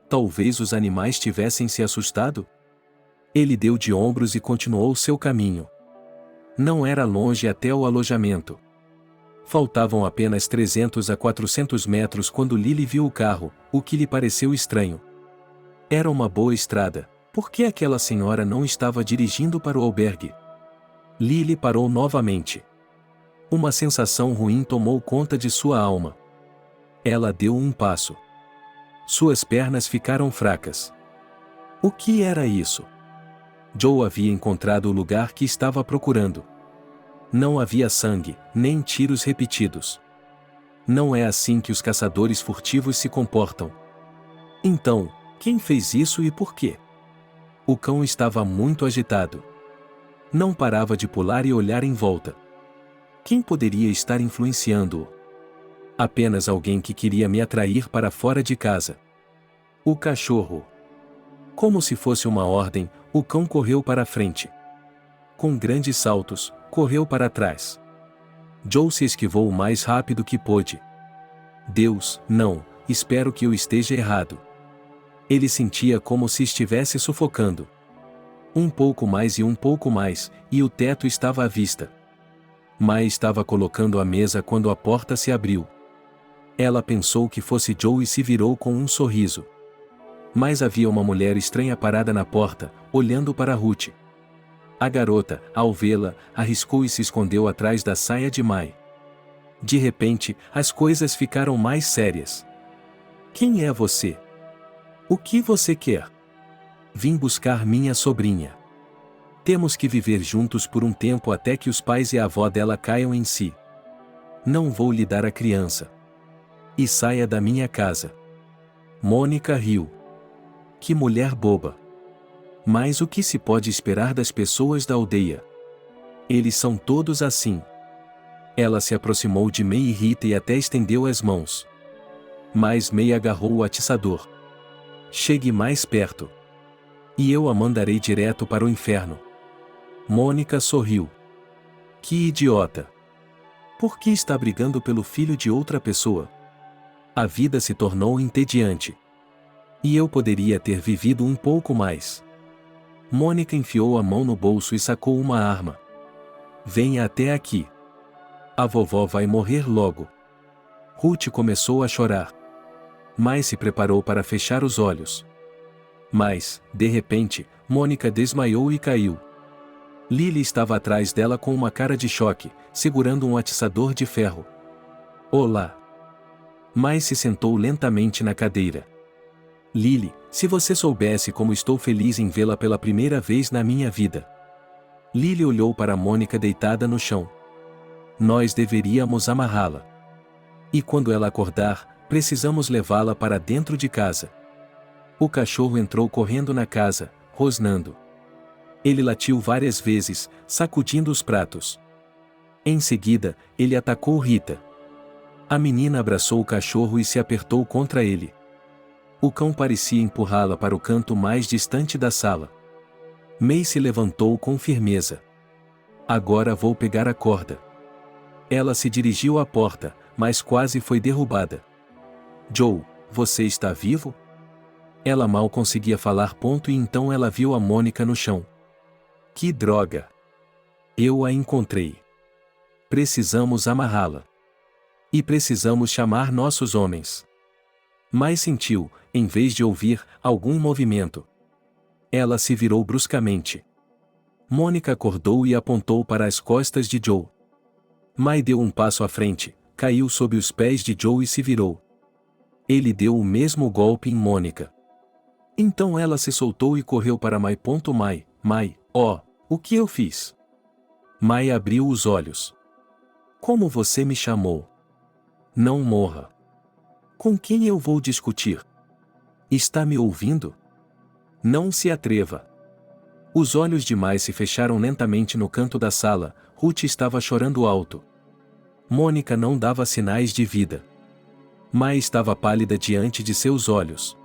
Talvez os animais tivessem se assustado? Ele deu de ombros e continuou seu caminho. Não era longe até o alojamento. Faltavam apenas 300 a 400 metros quando Lily viu o carro, o que lhe pareceu estranho. Era uma boa estrada. Por que aquela senhora não estava dirigindo para o albergue? Lily parou novamente. Uma sensação ruim tomou conta de sua alma. Ela deu um passo. Suas pernas ficaram fracas. O que era isso? Joe havia encontrado o lugar que estava procurando. Não havia sangue, nem tiros repetidos. Não é assim que os caçadores furtivos se comportam. Então, quem fez isso e por quê? O cão estava muito agitado. Não parava de pular e olhar em volta. Quem poderia estar influenciando-o? Apenas alguém que queria me atrair para fora de casa. O cachorro. Como se fosse uma ordem, o cão correu para a frente. Com grandes saltos, correu para trás. Joe se esquivou o mais rápido que pôde. Deus, não, espero que eu esteja errado. Ele sentia como se estivesse sufocando. Um pouco mais e um pouco mais, e o teto estava à vista. Mai estava colocando a mesa quando a porta se abriu. Ela pensou que fosse Joe e se virou com um sorriso. Mas havia uma mulher estranha parada na porta, olhando para Ruth. A garota, ao vê-la, arriscou e se escondeu atrás da saia de Mai. De repente, as coisas ficaram mais sérias. Quem é você? O que você quer? Vim buscar minha sobrinha. Temos que viver juntos por um tempo até que os pais e a avó dela caiam em si. Não vou lhe dar a criança. E saia da minha casa. Mônica riu. Que mulher boba. Mas o que se pode esperar das pessoas da aldeia? Eles são todos assim. Ela se aproximou de May e Rita e até estendeu as mãos. Mas May agarrou o atiçador. Chegue mais perto. E eu a mandarei direto para o inferno. Mônica sorriu. Que idiota. Por que está brigando pelo filho de outra pessoa? A vida se tornou entediante. E eu poderia ter vivido um pouco mais. Mônica enfiou a mão no bolso e sacou uma arma. Venha até aqui. A vovó vai morrer logo. Ruth começou a chorar. Mai se preparou para fechar os olhos. Mas, de repente, Mônica desmaiou e caiu. Lily estava atrás dela com uma cara de choque, segurando um atiçador de ferro. Olá! Mai se sentou lentamente na cadeira. Lily, se você soubesse como estou feliz em vê-la pela primeira vez na minha vida. Lily olhou para Mônica deitada no chão. Nós deveríamos amarrá-la. E quando ela acordar, precisamos levá-la para dentro de casa. O cachorro entrou correndo na casa, rosnando. Ele latiu várias vezes, sacudindo os pratos. Em seguida, ele atacou Rita. A menina abraçou o cachorro e se apertou contra ele. O cão parecia empurrá-la para o canto mais distante da sala. May se levantou com firmeza. Agora vou pegar a corda. Ela se dirigiu à porta, mas quase foi derrubada. Joe, você está vivo? Ela mal conseguia falar. E então ela viu a Mônica no chão. Que droga! Eu a encontrei. Precisamos amarrá-la. E precisamos chamar nossos homens. Mas sentiu, em vez de ouvir, algum movimento. Ela se virou bruscamente. Mônica acordou e apontou para as costas de Joe. Mai deu um passo à frente, caiu sob os pés de Joe e se virou. Ele deu o mesmo golpe em Mônica. Então ela se soltou e correu para Mai. Mai, o que eu fiz? Mai abriu os olhos. Como você me chamou? Não morra. Com quem eu vou discutir? Está me ouvindo? Não se atreva. Os olhos de Mai se fecharam lentamente no canto da sala. Ruth estava chorando alto. Mônica não dava sinais de vida. Mai estava pálida diante de seus olhos.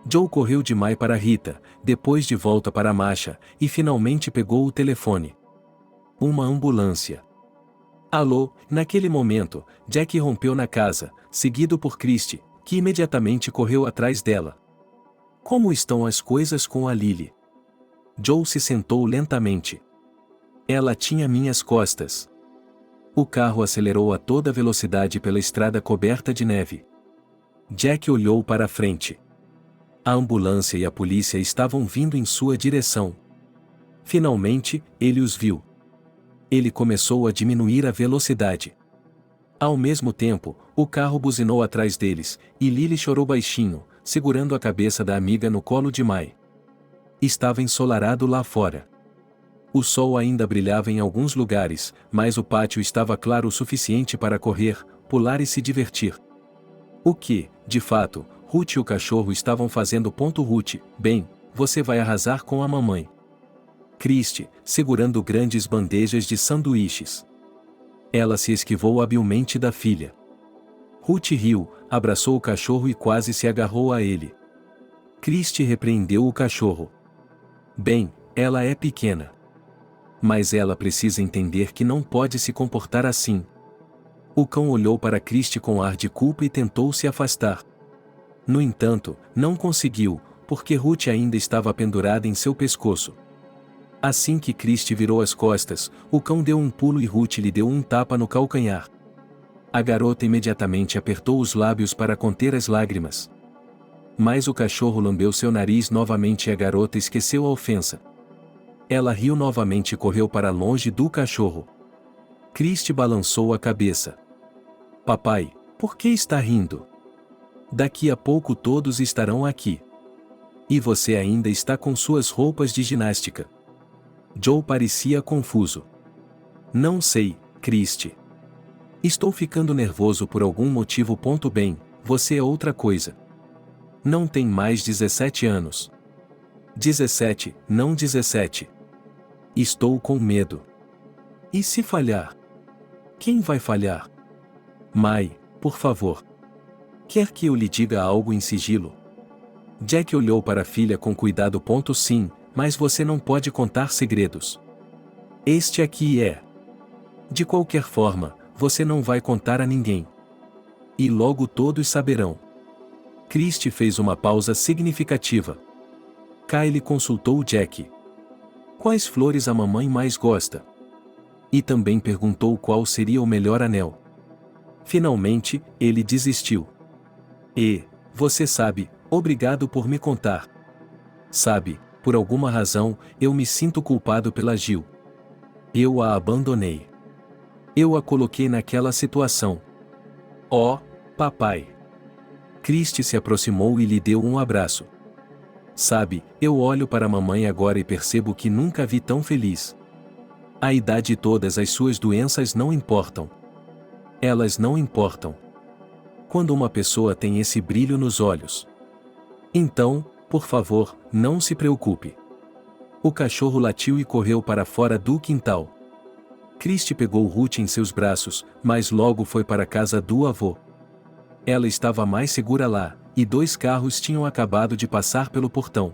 Joe correu de Mai para Rita, depois de volta para Masha, e finalmente pegou o telefone. Uma ambulância. Alô, naquele momento, Jack rompeu na casa, seguido por Christie, que imediatamente correu atrás dela. Como estão as coisas com a Lily? Joe se sentou lentamente. Ela tinha minhas costas. O carro acelerou a toda velocidade pela estrada coberta de neve. Jack olhou para a frente. A ambulância e a polícia estavam vindo em sua direção. Finalmente, ele os viu. Ele começou a diminuir a velocidade. Ao mesmo tempo, o carro buzinou atrás deles, e Lily chorou baixinho, segurando a cabeça da amiga no colo de Mai. Estava ensolarado lá fora. O sol ainda brilhava em alguns lugares, mas o pátio estava claro o suficiente para correr, pular e se divertir. O que, de fato, Ruth e o cachorro estavam fazendo. Ruth, bem, você vai arrasar com a mamãe. Christie, segurando grandes bandejas de sanduíches. Ela se esquivou habilmente da filha. Ruth riu, abraçou o cachorro e quase se agarrou a ele. Christie repreendeu o cachorro. Bem, ela é pequena. Mas ela precisa entender que não pode se comportar assim. O cão olhou para Christie com ar de culpa e tentou se afastar. No entanto, não conseguiu, porque Ruth ainda estava pendurada em seu pescoço. Assim que Christie virou as costas, o cão deu um pulo e Ruth lhe deu um tapa no calcanhar. A garota imediatamente apertou os lábios para conter as lágrimas. Mas o cachorro lambeu seu nariz novamente e a garota esqueceu a ofensa. Ela riu novamente e correu para longe do cachorro. Christie balançou a cabeça. Papai, por que está rindo? Daqui a pouco todos estarão aqui. E você ainda está com suas roupas de ginástica. Joe parecia confuso. Não sei, Christie. Estou ficando nervoso por algum motivo. Bem, você é outra coisa. Não tem mais 17 anos. 17, não 17. Estou com medo. E se falhar? Quem vai falhar? Mai, por favor. Quer que eu lhe diga algo em sigilo? Jack olhou para a filha com cuidado. Sim, mas você não pode contar segredos. Este aqui é. De qualquer forma, você não vai contar a ninguém. E logo todos saberão. Christie fez uma pausa significativa. Kyle consultou Jack. Quais flores a mamãe mais gosta? E também perguntou qual seria o melhor anel. Finalmente, ele desistiu. E, você sabe, obrigado por me contar. Sabe, por alguma razão, eu me sinto culpado pela Jill. Eu a abandonei. Eu a coloquei naquela situação. Oh, papai. Christie se aproximou e lhe deu um abraço. Sabe, eu olho para a mamãe agora e percebo que nunca a vi tão feliz. A idade e todas as suas doenças não importam. Elas não importam. Quando uma pessoa tem esse brilho nos olhos. Então, por favor, não se preocupe. O cachorro latiu e correu para fora do quintal. Christie pegou Ruth em seus braços, mas logo foi para a casa do avô. Ela estava mais segura lá, e 2 carros tinham acabado de passar pelo portão.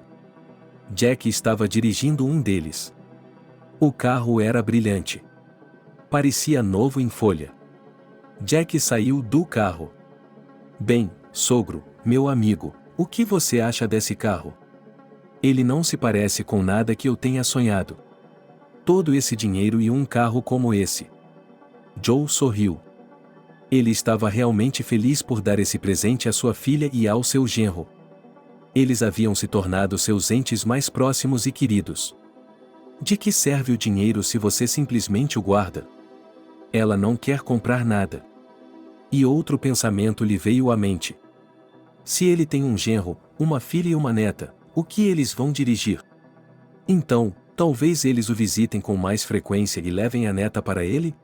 Jack estava dirigindo um deles. O carro era brilhante. Parecia novo em folha. Jack saiu do carro. Bem, sogro, meu amigo, o que você acha desse carro? Ele não se parece com nada que eu tenha sonhado. Todo esse dinheiro e um carro como esse. Joe sorriu. Ele estava realmente feliz por dar esse presente à sua filha e ao seu genro. Eles haviam se tornado seus entes mais próximos e queridos. De que serve o dinheiro se você simplesmente o guarda? Ela não quer comprar nada. E outro pensamento lhe veio à mente. Se ele tem um genro, uma filha e uma neta, o que eles vão dirigir? Então, talvez eles o visitem com mais frequência e levem a neta para ele?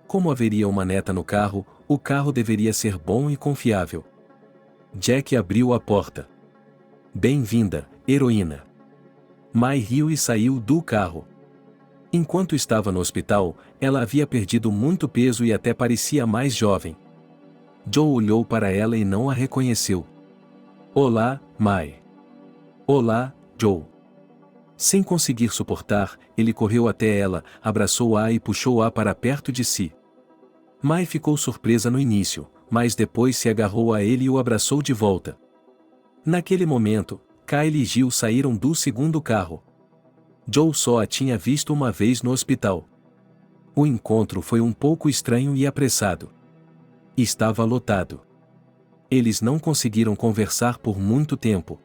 Como haveria uma neta no carro, o carro deveria ser bom e confiável. Jack abriu a porta. Bem-vinda, heroína. Mai riu e saiu do carro. Enquanto estava no hospital, ela havia perdido muito peso e até parecia mais jovem. Joe olhou para ela e não a reconheceu. Olá, Mai. Olá, Joe. Sem conseguir suportar, ele correu até ela, abraçou-a e puxou-a para perto de si. Mai ficou surpresa no início, mas depois se agarrou a ele e o abraçou de volta. Naquele momento, Kyle e Jill saíram do segundo carro. Joe só a tinha visto uma vez no hospital. O encontro foi um pouco estranho e apressado. Estava lotado. Eles não conseguiram conversar por muito tempo.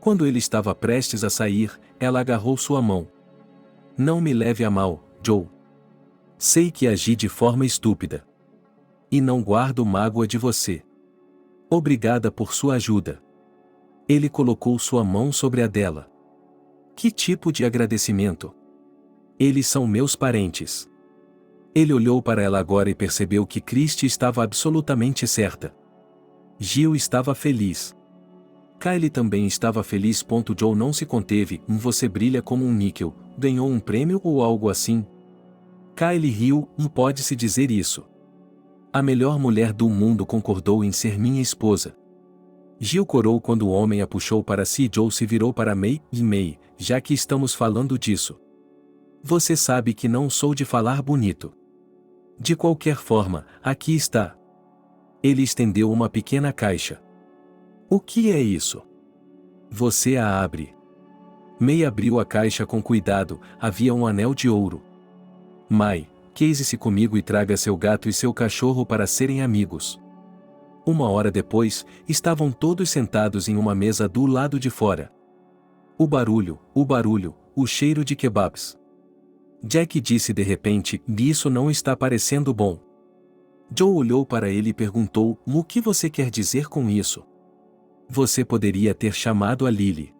Quando ele estava prestes a sair, ela agarrou sua mão. Não me leve a mal, Joe. Sei que agi de forma estúpida. E não guardo mágoa de você. Obrigada por sua ajuda. Ele colocou sua mão sobre a dela. Que tipo de agradecimento? Eles são meus parentes. Ele olhou para ela agora e percebeu que Christy estava absolutamente certa. Jill estava feliz. Kyle também estava feliz. Joe não se conteve. Você brilha como um níquel. Ganhou um prêmio ou algo assim? Kyle riu. Pode-se dizer isso. A melhor mulher do mundo concordou em ser minha esposa. Jill corou quando o homem a puxou para si. Joe se virou para May. May, já que estamos falando disso. Você sabe que não sou de falar bonito. De qualquer forma, aqui está. Ele estendeu uma pequena caixa. O que é isso? Você a abre. May abriu a caixa com cuidado. Havia um anel de ouro. Mai, case-se comigo e traga seu gato e seu cachorro para serem amigos. Uma hora depois, estavam todos sentados em uma mesa do lado de fora. O barulho, o cheiro de kebabs. Jack disse de repente: isso não está parecendo bom. Joe olhou para ele e perguntou: o que você quer dizer com isso? Você poderia ter chamado a Lily.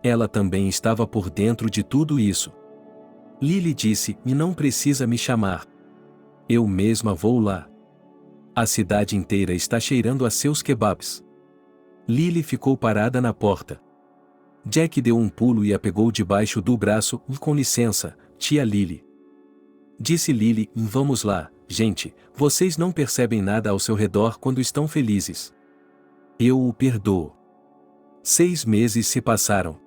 Ela também estava por dentro de tudo isso. Lily disse: não precisa me chamar. Eu mesma vou lá. A cidade inteira está cheirando a seus kebabs. Lily ficou parada na porta. Jack deu um pulo e a pegou debaixo do braço. Com licença, tia Lily. Disse Lily: vamos lá, gente, vocês não percebem nada ao seu redor quando estão felizes. Eu o perdoo. 6 meses se passaram.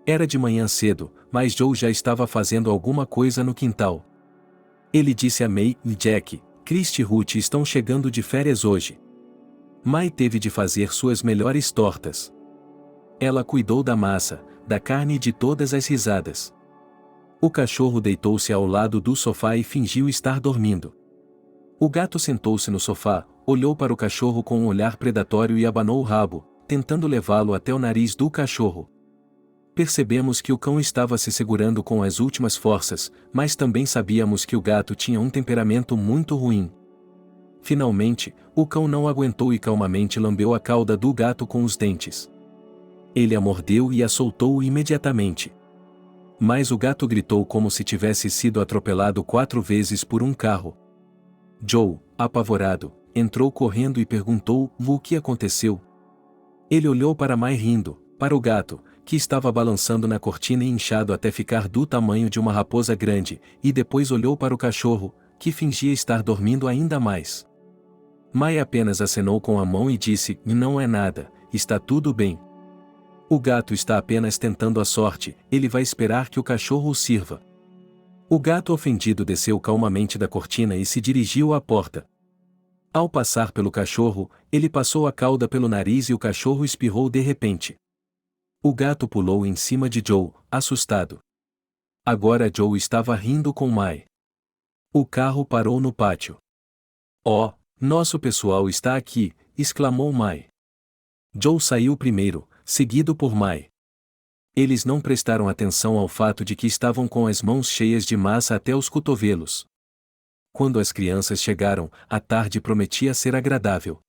Era de manhã cedo, mas Joe já estava fazendo alguma coisa no quintal. Ele disse a May e Jack: Christy e Ruth estão chegando de férias hoje. Mai teve de fazer suas melhores tortas. Ela cuidou da massa, da carne e de todas as risadas. O cachorro deitou-se ao lado do sofá e fingiu estar dormindo. O gato sentou-se no sofá, olhou para o cachorro com um olhar predatório e abanou o rabo, tentando levá-lo até o nariz do cachorro. Percebemos que o cão estava se segurando com as últimas forças, mas também sabíamos que o gato tinha um temperamento muito ruim. Finalmente, o cão não aguentou e calmamente lambeu a cauda do gato com os dentes. Ele a mordeu e a soltou imediatamente. Mas o gato gritou como se tivesse sido atropelado 4 vezes por um carro. Joe, apavorado, entrou correndo e perguntou: o que aconteceu? Ele olhou para Mai rindo, para o gato, que estava balançando na cortina e inchado até ficar do tamanho de uma raposa grande, e depois olhou para o cachorro, que fingia estar dormindo ainda mais. Mai apenas acenou com a mão e disse: não é nada, está tudo bem. O gato está apenas tentando a sorte, ele vai esperar que o cachorro o sirva. O gato ofendido desceu calmamente da cortina e se dirigiu à porta. Ao passar pelo cachorro, ele passou a cauda pelo nariz e o cachorro espirrou de repente. O gato pulou em cima de Joe, assustado. Agora Joe estava rindo com Mai. O carro parou no pátio. Oh, nosso pessoal está aqui, exclamou Mai. Joe saiu primeiro, seguido por Mai. Eles não prestaram atenção ao fato de que estavam com as mãos cheias de massa até os cotovelos. Quando as crianças chegaram, a tarde prometia ser agradável.